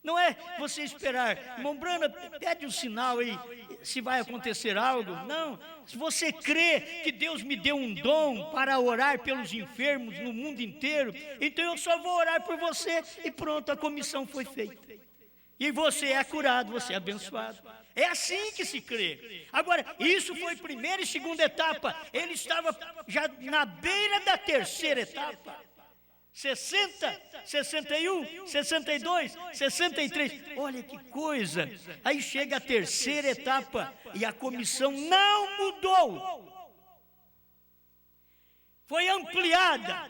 Não é você esperar, irmão Brana, pede um sinal aí, se vai acontecer algo. Não, se você crê que Deus me deu um dom para orar pelos enfermos no mundo inteiro, então eu só vou orar por você e pronto, a comissão foi feita. E você é curado, você é abençoado. É assim que se crê. Agora, isso foi primeira e segunda etapa. Ele estava já na beira da terceira etapa. 60, 61, 62, 63. Olha que coisa. Aí chega a terceira etapa e a comissão não mudou. Foi ampliada.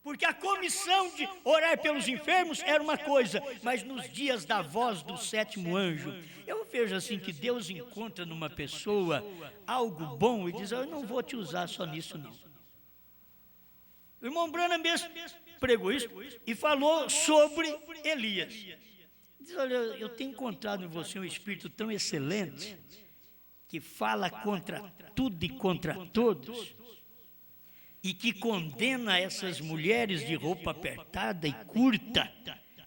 Porque a comissão de orar pelos enfermos era uma coisa, mas nos dias da voz do sétimo anjo, eu vejo assim que Deus encontra numa pessoa algo bom e diz, eu não vou te usar só nisso não. O irmão Brana mesmo pregou isso e falou sobre Elias. Diz, olha, eu tenho encontrado em você um espírito tão excelente que fala contra tudo e contra todos, e que condena essas mulheres de roupa apertada e curta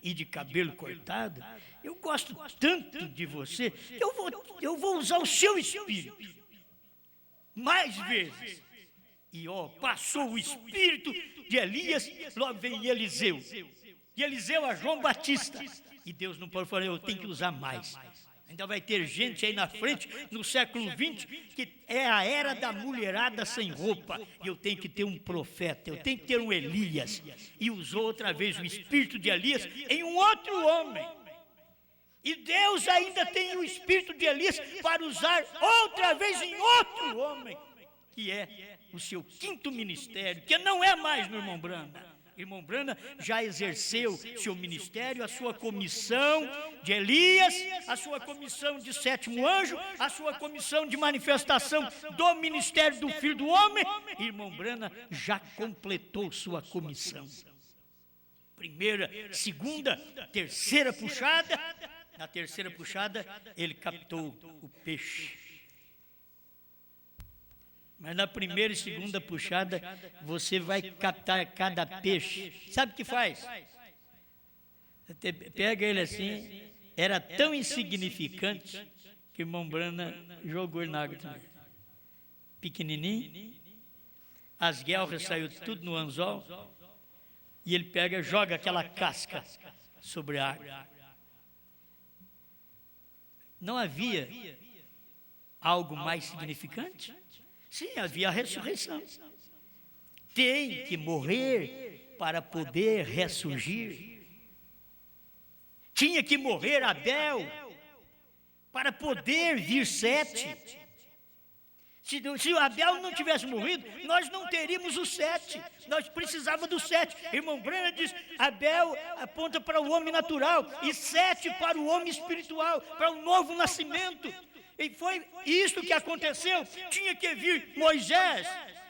e de cabelo cortado, eu gosto tanto de você que eu vou usar o seu espírito mais vezes. E passou o espírito de Elias, logo vem Eliseu. De Eliseu a João Batista. E Deus não pode falar, eu tenho que usar mais. Ainda vai ter gente aí na frente, no século XX, que é a era da mulherada sem roupa. E eu tenho que ter um profeta, eu tenho que ter um Elias. E usou outra vez o espírito de Elias em um outro homem. E Deus ainda tem o espírito de Elias para usar outra vez em outro homem, que é o seu quinto ministério, que não é mais no irmão Brana. Irmão Brana já exerceu seu ministério, a sua comissão de Elias, a sua comissão de sétimo anjo, a sua comissão de manifestação do ministério do Filho do Homem. Irmão Brana já completou sua comissão. Primeira, segunda, terceira puxada. Na terceira puxada, ele captou o peixe. Mas na primeira e segunda puxada, você vai captar cada peixe. Sabe o que faz? Você pega ele assim, era tão insignificante que o irmão Brana jogou ele na água também. Pequenininho, as guelras saiu tudo no anzol, e ele pega e joga aquela casca sobre a água. Não havia algo mais significante? Sim, havia a ressurreição. Tem que morrer para poder ressurgir. Tinha que morrer Abel para poder vir Sete. Se o Abel não tivesse morrido, nós não teríamos o Sete. Nós precisávamos do Sete. Irmão Brana diz, Abel aponta para o homem natural e Sete para o homem espiritual, para o novo nascimento. E foi isso que aconteceu. Tinha que vir Moisés,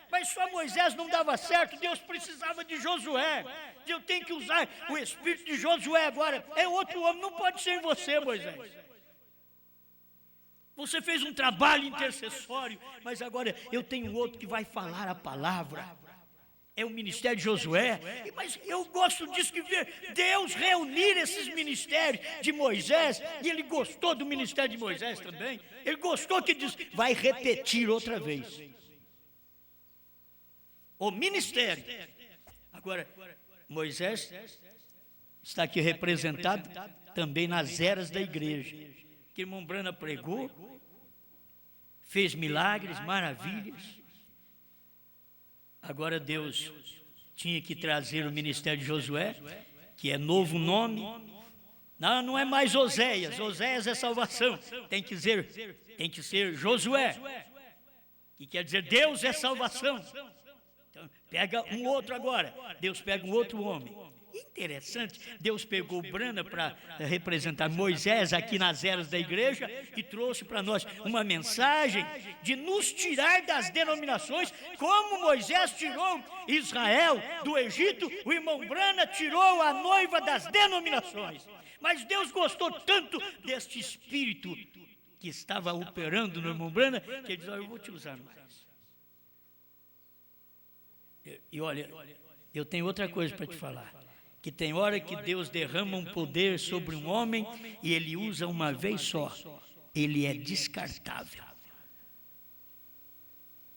mas só Moisés não dava certo. Deus precisava de Josué. Eu tenho que usar o espírito de Josué agora. É outro homem, não pode ser você, Moisés. Você fez um trabalho intercessório, mas agora eu tenho outro que vai falar a palavra. É o ministério de Josué. Mas eu gosto disso, que ver Deus reunir esses ministérios de Moisés. E ele gostou do ministério de Moisés também. Ele gostou que diz, vai repetir outra vez. O ministério. Agora, Moisés está aqui representado também nas eras da igreja. Que o irmão Brana pregou, fez milagres, maravilhas. Agora Deus tinha que trazer o ministério de Josué, que é novo nome. Não é mais Oséias. Oséias é salvação. Tem que ser Josué, que quer dizer Deus é salvação. Então, pega um outro agora. Deus pega um outro homem. Interessante, Deus pegou Brana para representar Moisés aqui nas eras da igreja e trouxe para nós uma mensagem de nos tirar das denominações, como Moisés tirou Israel do Egito, o irmão Brana tirou a noiva das denominações. Mas Deus gostou tanto deste espírito que estava operando no irmão Brana, que ele diz, eu vou te usar mais. E olha, eu tenho outra coisa para te falar. Que tem hora que Deus derrama um poder sobre um homem e ele usa uma vez só. Ele é descartável.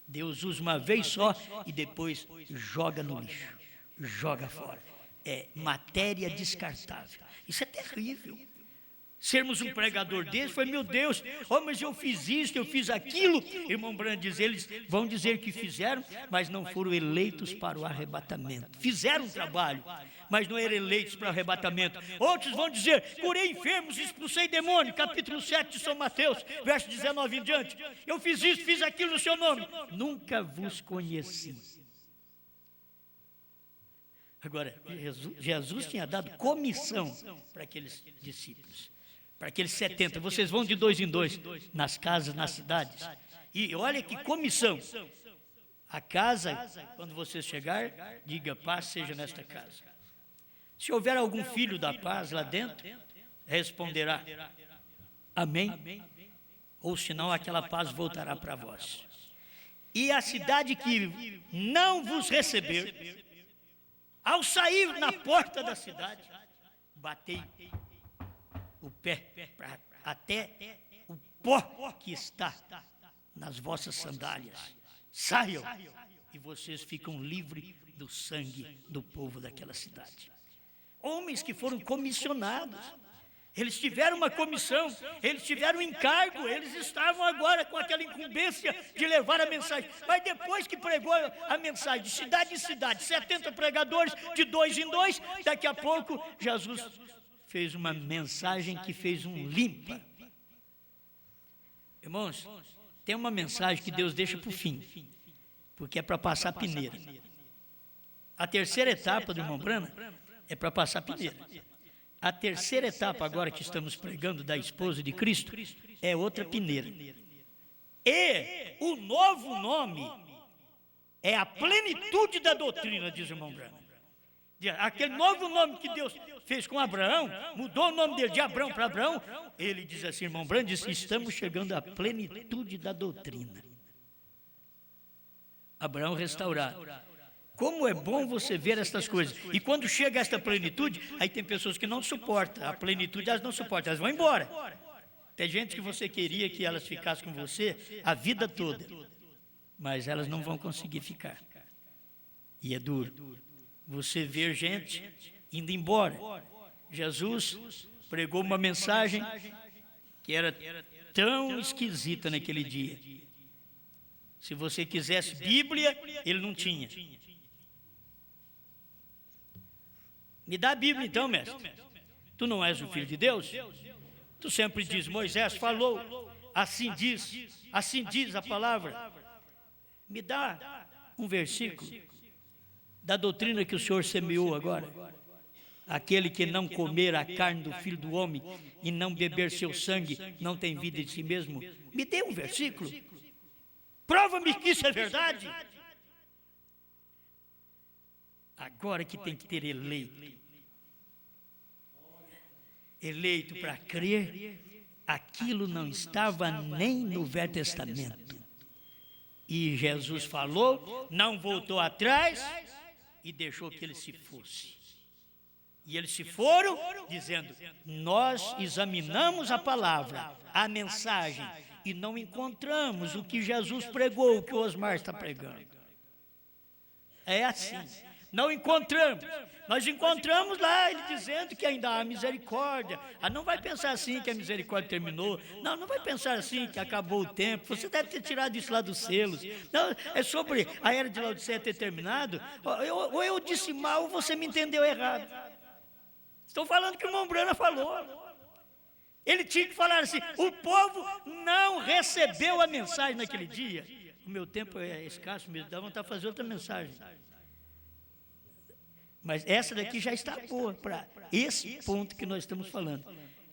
Deus usa uma vez só e depois joga no lixo, joga fora. É matéria descartável. Isso é terrível. Sermos um pregador desse, foi, meu Deus, mas eu fiz isso, eu fiz aquilo. Irmão Brana diz, eles vão dizer que fizeram, mas não foram eleitos para o arrebatamento. Fizeram um trabalho, mas não eram eleitos para o arrebatamento. Outros vão dizer, curei enfermos, expulsei demônio, capítulo 7 de São Mateus, verso 19 em diante. Eu fiz isso, fiz aquilo no seu nome. Nunca vos conheci. Agora, Jesus tinha dado comissão para aqueles discípulos. Para aqueles 70, vocês vão de 2 em 2 nas casas, nas cidades. E olha que comissão. A casa, quando você chegar, diga, paz seja nesta casa. Se houver algum filho da paz lá dentro, responderá, amém. ou senão aquela paz voltará para vós. E a cidade que não vos receber, ao sair na porta da cidade, batei o pé até o pó que está nas vossas sandálias. Saiam, e vocês ficam livres do sangue do povo daquela cidade. Homens que foram comissionados, eles tiveram uma comissão, eles tiveram um encargo, eles estavam agora com aquela incumbência de levar a mensagem. Mas depois que pregou a mensagem de cidade em cidade, 70 pregadores, de 2 em 2, daqui a pouco Jesus fez uma mensagem que fez um limpa. Irmãos, tem uma mensagem que Deus deixa para o fim, porque é para passar peneira. A terceira etapa do irmão Branham é para passar peneira. A terceira etapa agora que estamos pregando da esposa de Cristo é outra peneira. E o novo nome é a plenitude da doutrina, diz o irmão Branham. Aquele novo nome que Deus fez com Abraão, mudou o nome dele de Abrão para Abraão. Ele diz assim, irmão Branham, diz, estamos chegando à plenitude da doutrina. Abraão restaurado. Como é bom você ver estas coisas. E quando chega esta plenitude, aí tem pessoas que não suportam. A plenitude elas não suportam, elas vão embora. Tem gente que você queria que elas ficassem com você a vida toda, mas elas não vão conseguir ficar. E é duro você ver gente indo embora. Jesus pregou uma mensagem que era tão esquisita naquele dia. Se você quisesse Bíblia, ele não tinha. Me dá a Bíblia então, mestre. Tu não és o Filho de Deus? Tu sempre diz, Moisés falou, assim diz a palavra. Me dá um versículo da doutrina que o Senhor semeou agora. Aquele que não comer a carne do Filho do Homem e não beber seu sangue, não tem vida em si mesmo. Me dê um versículo. Prova-me que isso é verdade. Agora que tem que ter eleito. Eleito para crer, aquilo não estava nem no Velho Testamento. E Jesus falou, não voltou atrás e deixou que eles se fossem. E eles se foram dizendo, nós examinamos a palavra, a mensagem, e não encontramos o que Jesus pregou, o que o Osmar está pregando. É assim. Não encontramos. Nós encontramos lá ele dizendo que ainda há misericórdia. Não vai pensar assim que a misericórdia terminou. Não vai pensar assim que acabou o tempo. Você deve ter tirado isso lá dos selos. Não, é sobre a era de Laodiceia ter terminado. Ou eu disse mal ou você me entendeu errado. Estou falando que o irmão Branham falou. Ele tinha que falar assim, o povo não recebeu a mensagem naquele dia. O meu tempo é escasso mesmo, dá vontade de fazer outra mensagem. Mas essa daqui já está boa para esse ponto que nós estamos falando.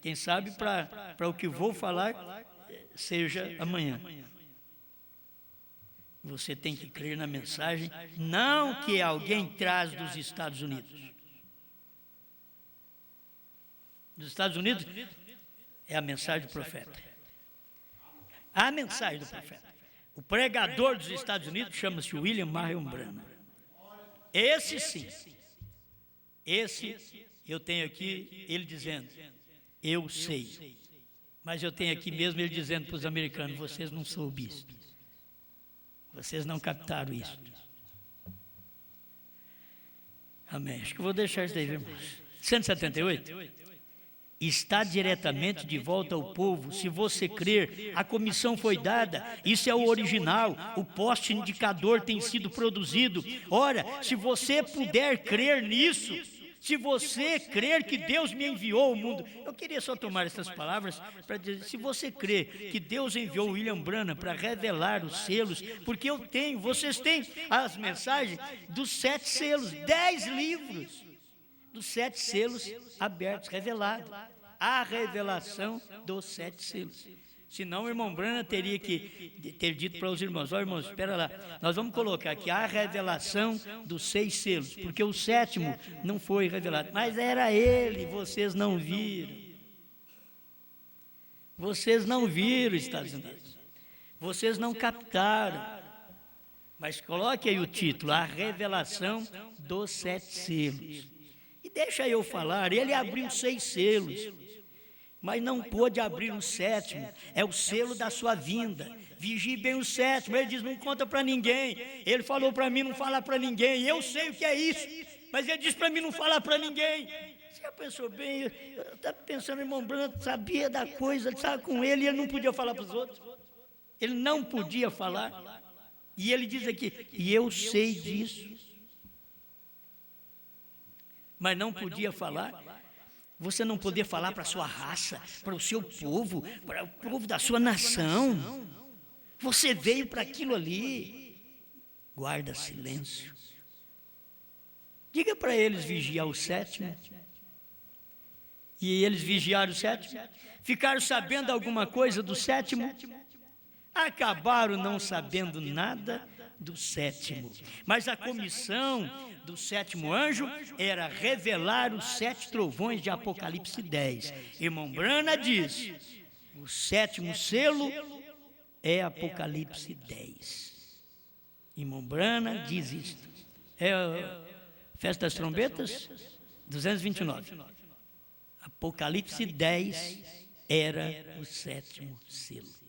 Quem sabe para o que vou falar seja amanhã. Você tem que crer na mensagem, não que alguém traz dos Estados Unidos. Dos Estados Unidos é a mensagem do profeta. A mensagem do profeta. O pregador dos Estados Unidos chama-se William Marion Branham. Esse sim. Esse, eu tenho aqui ele dizendo, eu sei. Mas eu tenho aqui mesmo ele dizendo para os americanos, vocês não souberam isso. Vocês não captaram isso. Amém. Acho que eu vou deixar isso daí, irmãos. 178. Está diretamente de volta ao povo. Se você crer, a comissão foi dada. Isso é o original. O poste indicador tem sido produzido. Ora, se você puder crer nisso, se você crer que Deus me enviou ao mundo. Eu queria só tomar essas palavras para dizer, se você crer que Deus enviou William Branham para revelar os selos, porque vocês têm as mensagens dos 7 selos, 10 livros dos 7 selos abertos, revelados. A revelação dos 7 selos. Senão o irmão Branham teria que ter dito para os irmãos, irmãos, espera lá, nós vamos colocar aqui a revelação dos 6 selos, porque o 7º não foi revelado, mas era ele, vocês não viram. Vocês não viram, Estados Unidos. Vocês não captaram. Mas coloque aí o título, a revelação dos 7 selos. E deixa eu falar, ele abriu 6 selos, mas não pôde abrir o 7º, é o selo da sua vinda. Vigie bem o 7º, ele diz, não conta para ninguém. Ele falou para mim não falar para ninguém, eu sei o que é isso, mas ele disse para mim não falar para ninguém. Você já pensou bem? Eu estava pensando, irmão Branco sabia da coisa, ele estava com ele e ele não podia falar para os outros. Ele não podia falar. E ele diz aqui, e eu sei disso. Mas não podia falar. Você não podia falar para a sua raça, para o seu povo, para o povo da sua nação. Você veio para aquilo ali. Guarda silêncio. Diga para eles vigiar o 7º. E eles vigiaram o 7º. Ficaram sabendo alguma coisa do 7º. Acabaram não sabendo nada do 7º. Mas a comissão do 7º anjo era revelar os 7 trovões de Apocalipse 10. Irmão Brana diz, o 7º selo é Apocalipse 10. Irmão Brana diz isto. É a Festa das Trombetas, 229. Apocalipse 10 era o 7º selo.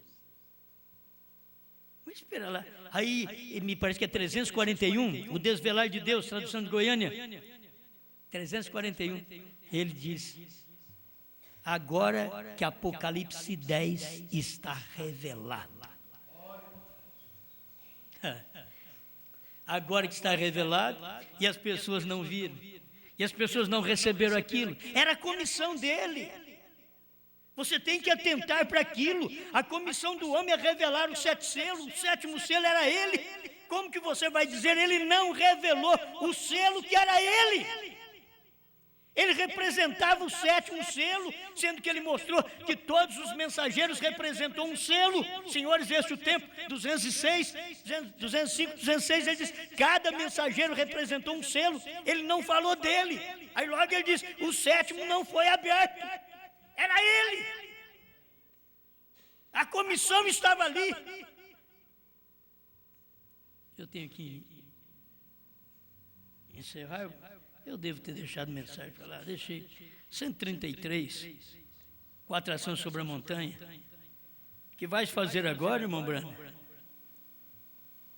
Mas espera lá, aí me parece que é 341, o Desvelar de Deus, tradução de Goiânia, 341, ele diz, agora que Apocalipse 10 está revelado. Agora que está revelado, e as pessoas não viram, e as pessoas não receberam aquilo, era a comissão dele. Você tem que atentar para aquilo. A comissão do homem é revelar os 7 selos. O 7º selo era ele. Como que você vai dizer? Ele não revelou o selo que era ele. Ele representava o 7º selo, sendo que ele mostrou que todos os mensageiros representam um selo. Senhores, esse é o tempo, 206, 205, 206, ele diz, cada mensageiro representou um selo. Ele não falou dele. Aí logo ele diz, o 7º não foi aberto. Era ele. A comissão estava ali. Eu tenho que encerrar. Eu devo ter deixado mensagem para lá. Deixei 133, com a atração sobre a montanha. O que vais fazer agora, irmão Brano?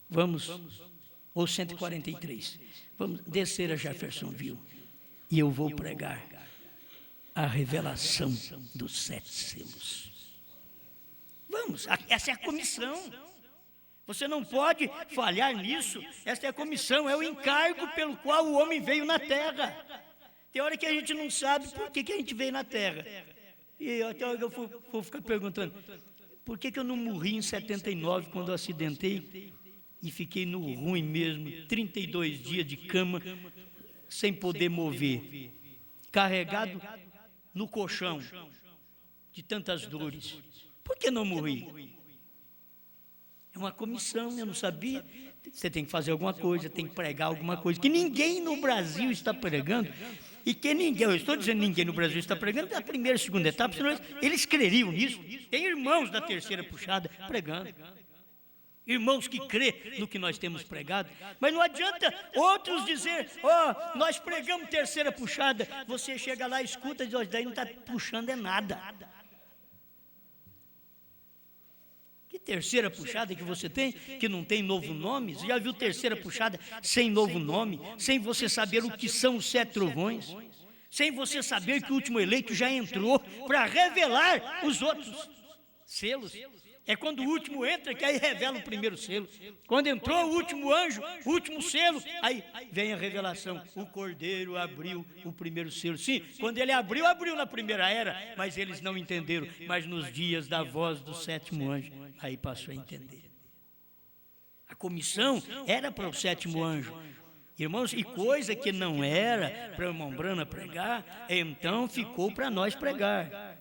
Vamos, ou 143. Vamos descer a Jeffersonville. E eu vou pregar a revelação dos 7 selos. Vamos, essa é a comissão. Você não pode falhar nisso. Essa é a comissão, é o encargo pelo qual o homem veio na terra. Tem hora que a gente não sabe por que a gente veio na terra. E até eu vou ficar perguntando, por que eu não morri em 79 quando eu acidentei e fiquei no ruim mesmo, 32 dias de cama, sem poder mover, carregado no colchão, de tantas dores. Por que não morri? É uma comissão, eu não sabia. Você tem que fazer alguma coisa, tem que pregar alguma coisa, que ninguém no Brasil está pregando, e que ninguém, eu estou dizendo ninguém no Brasil está pregando, da primeira e segunda etapa, senão eles creriam nisso. Tem irmãos da terceira puxada pregando. Irmãos que crê no que nós temos pregado, mas não adianta outros dizer, nós pregamos terceira puxada, você chega lá, escuta e diz, daí não está puxando é nada. Que terceira puxada que você tem, que não tem novo nome? Você já viu terceira puxada sem novo nome, sem você saber o que são os 7 trovões, sem você saber que o último eleito já entrou para revelar os outros selos? É quando o último entra que aí revela o primeiro selo. Quando entrou o último anjo, o último selo, aí vem a revelação. O Cordeiro abriu o primeiro selo. Sim, quando ele abriu na primeira era, mas eles não entenderam. Mas nos dias da voz do 7º anjo, aí passou a entender. A comissão era para o 7º anjo. Irmãos, e coisa que não era para o irmão Brana pregar, então ficou para nós pregar.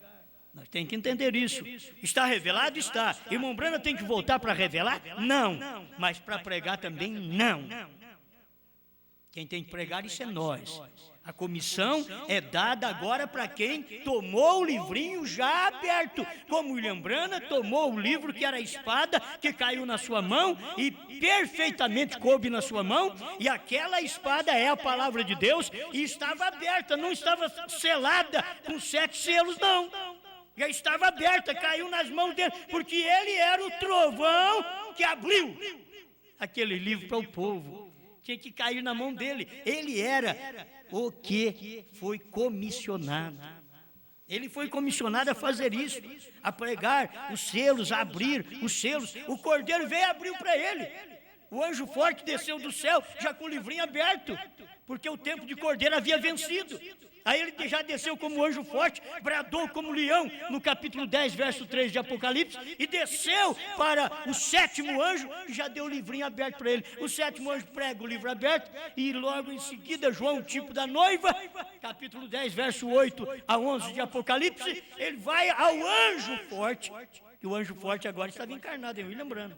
Nós temos que entender isso. Está revelado? Está. Irmão Brana tem que voltar para revelar? Não. Mas para pregar também, não. Quem tem que pregar isso é nós. A comissão é dada agora para quem tomou o livrinho já aberto, como William Branham tomou o livro que era a espada, que caiu na sua mão e perfeitamente coube na sua mão, e aquela espada é a palavra de Deus, e estava aberta, não estava selada com 7 selos, não. Já estava aberta, caiu nas mãos dele, porque ele era o trovão que abriu aquele livro para o povo. Tinha que cair na mão dele. Ele era o que foi comissionado. Ele foi comissionado a fazer isso, a pregar os selos, a abrir os selos. O cordeiro veio e abriu para ele. O anjo forte desceu do céu, já com o livrinho aberto, porque o tempo de cordeiro havia vencido. Aí ele já desceu como anjo forte, bradou como leão, no capítulo 10, verso 3 de Apocalipse, e desceu para o 7º anjo, e já deu o livrinho aberto para ele. O 7º anjo prega o livro aberto, e logo em seguida, João, o tipo da noiva, capítulo 10, verso 8 a 11 de Apocalipse, ele vai ao anjo forte, e o anjo forte agora estava encarnado em William Branham.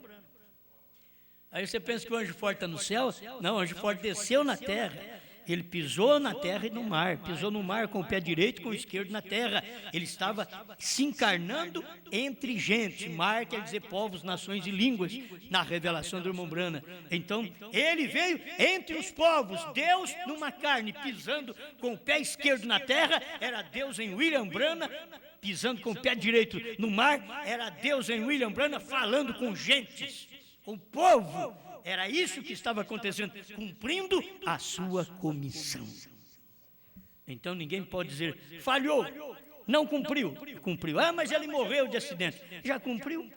Aí você pensa que o anjo forte está no céu? Não, o anjo forte desceu na terra. Ele pisou na terra e no mar, pisou no mar com o pé direito e com o esquerdo na terra. Ele estava se encarnando entre gente. Mar quer dizer povos, nações e línguas, na revelação do irmão Branham. Então, ele veio entre os povos, Deus numa carne, pisando com o pé esquerdo na terra, era Deus em William Branham, pisando com o pé direito no mar, era Deus em William Branham, falando com gentes, com o povo. Era isso que estava acontecendo, cumprindo a sua comissão. Então ninguém pode dizer, falhou, não cumpriu. Cumpriu. Ah, mas ele morreu de acidente. Já cumpriu.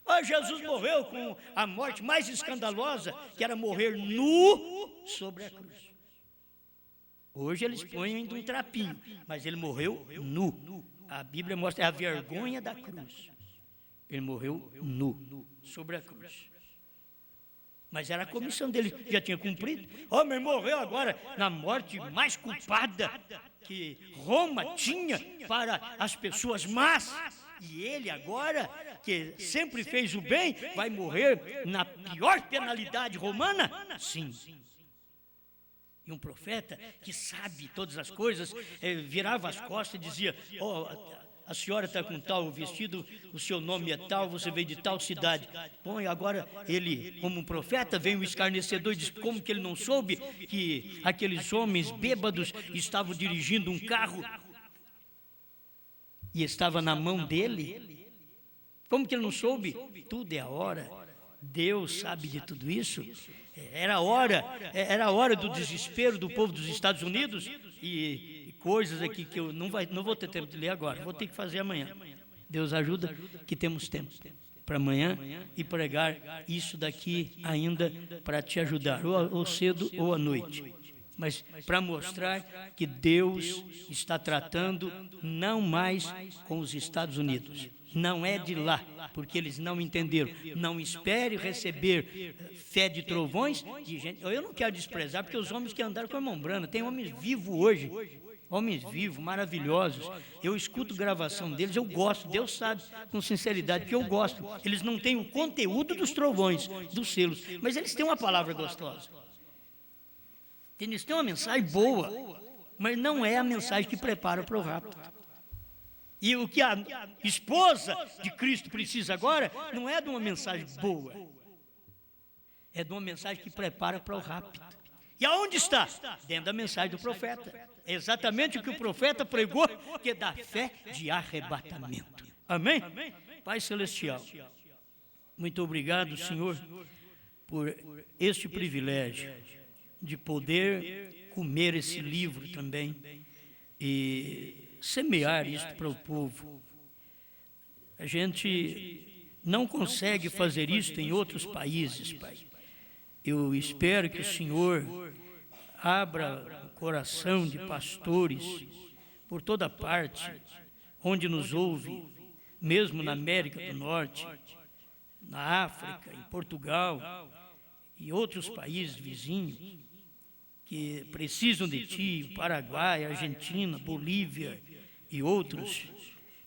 Ah, Jesus morreu com a morte mais escandalosa, que era morrer nu sobre a cruz. Hoje eles põem ainda um trapinho, mas ele morreu nu. A Bíblia mostra a vergonha da cruz. Ele morreu nu sobre a cruz. Mas era a comissão dele, já tinha cumprido. O homem morreu agora na morte mais culpada que Roma tinha para as pessoas más. E ele agora, que sempre fez o bem, vai morrer na pior penalidade romana? Sim. E um profeta que sabe todas as coisas, virava as costas e dizia, a senhora está com tal vestido, o seu nome é tal, você veio de tal cidade. Bom, e agora ele, como um profeta, vem o escarnecedor e diz, como que ele não soube que aqueles homens bêbados estavam dirigindo um carro e estava na mão dele? Como que ele não soube? Tudo é a hora. Deus sabe de tudo isso. Era a hora do desespero do povo dos Estados Unidos e coisas aqui que eu não vou ter tempo de ler agora, vou ter que fazer amanhã. Deus ajuda que temos tempo para amanhã e pregar isso daqui ainda para te ajudar, ou cedo ou à noite. Mas para mostrar que Deus está tratando não mais com os Estados Unidos. Não é de lá, porque eles não entenderam. Não espere receber fé de trovões de gente. Eu não quero desprezar, porque os homens que andaram com o irmão Branham, tem homens vivos hoje, homens vivos, maravilhosos. Eu escuto gravação deles, eu gosto, Deus sabe com sinceridade que eu gosto. Eles não têm o conteúdo dos trovões, dos selos, mas eles têm uma palavra gostosa. Eles têm uma mensagem boa, mas não é a mensagem que prepara para o rapto. E o que a esposa de Cristo precisa agora não é de uma mensagem boa, é de uma mensagem que prepara para o rapto. E aonde está? Dentro da mensagem do profeta. É exatamente o que o profeta pregou, que é da fé de arrebatamento. Amém? Pai Celestial, muito obrigado, Senhor, por este privilégio de poder comer esse livro também e semear isto para o povo. A gente não consegue fazer isto em outros países, Pai. Eu espero que o Senhor abra o coração de pastores por toda parte, onde nos ouve, mesmo na América do Norte, na África, em Portugal e outros países vizinhos, que precisam de Ti, Paraguai, Argentina, Bolívia e outros,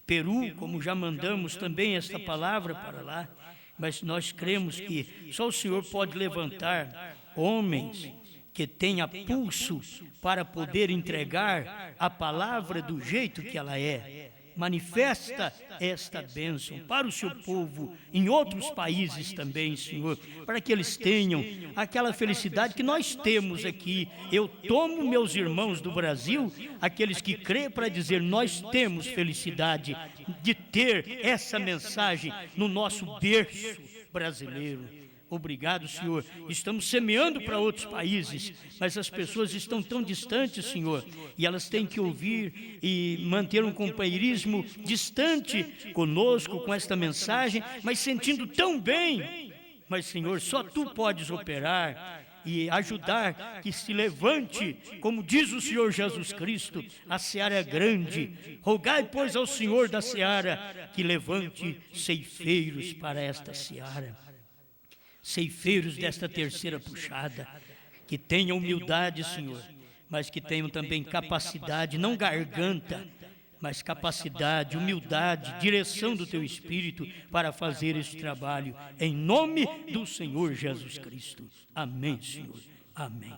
Peru, como já mandamos também esta palavra para lá, mas nós cremos que só o Senhor pode levantar homens que tenha pulso para poder entregar a palavra do jeito que ela é. Manifesta esta bênção para o seu povo em outros países também, Senhor, para que eles tenham aquela felicidade que nós temos aqui. Eu tomo meus irmãos do Brasil, aqueles que creem, para dizer: nós temos felicidade de ter essa mensagem no nosso berço brasileiro. Obrigado, Senhor. Estamos semeando para outros países, mas as pessoas estão tão distantes, Senhor, e elas têm que ouvir e manter um companheirismo distante conosco, com esta mensagem, mas sentindo tão bem. Mas, Senhor, só Tu podes operar e ajudar que se levante, como diz o Senhor Jesus Cristo, a seara é grande. Rogai, pois, ao Senhor da seara que levante ceifeiros para esta seara. Ceifeiros desta terceira puxada, que tenham humildade, Senhor, mas que tenham também capacidade, não garganta, mas capacidade, humildade, direção do Teu Espírito para fazer esse trabalho, em nome do Senhor Jesus Cristo. Amém, Senhor. Amém.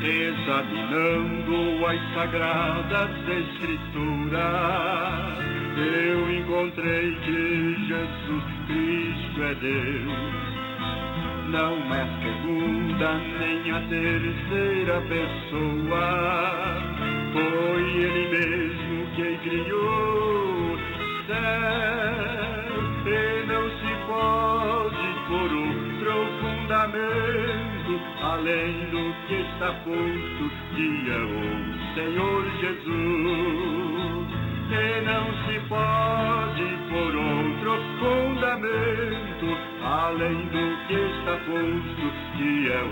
Examinando as sagradas escrituras, eu encontrei que Jesus Cristo é Deus. Não é a segunda nem a terceira pessoa, foi Ele mesmo quem criou o céu, e não se pode por outro fundamento além do que está posto, que é o Senhor Jesus. E não se pode por outro fundamento além do que está posto, que é o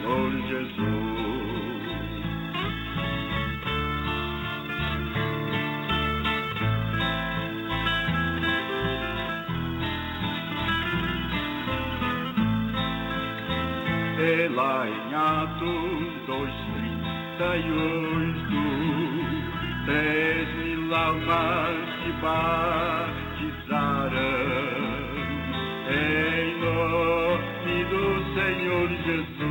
Senhor Jesus. E lá em Atos 2:38, 3.000 almas se batizaram em nome do Senhor Jesus,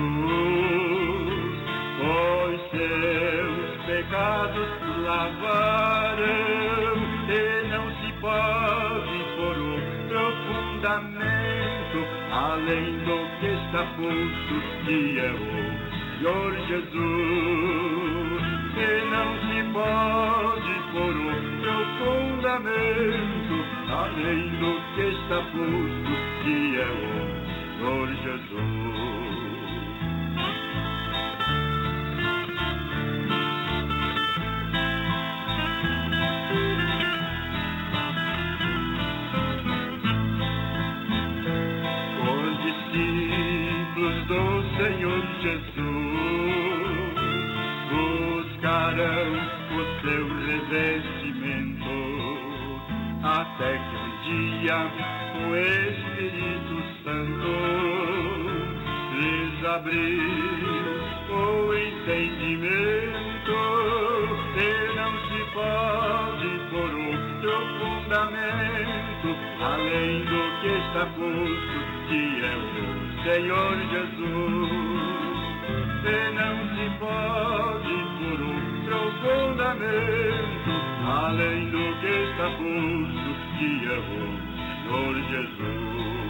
pois seus pecados lavaram, e não se pode por outro fundamento além do que está posto, que é o Senhor Jesus. E não se pode por outro fundamento além do que está posto, que é o Senhor Jesus. Do Senhor Jesus buscarão o seu revestimento, até que um dia o Espírito Santo lhes abriu o entendimento, e não se pode por outro fundamento além do que está posto, que é o Senhor Jesus. E não se pode por outro fundamento além do que está posto, que é o Senhor Jesus.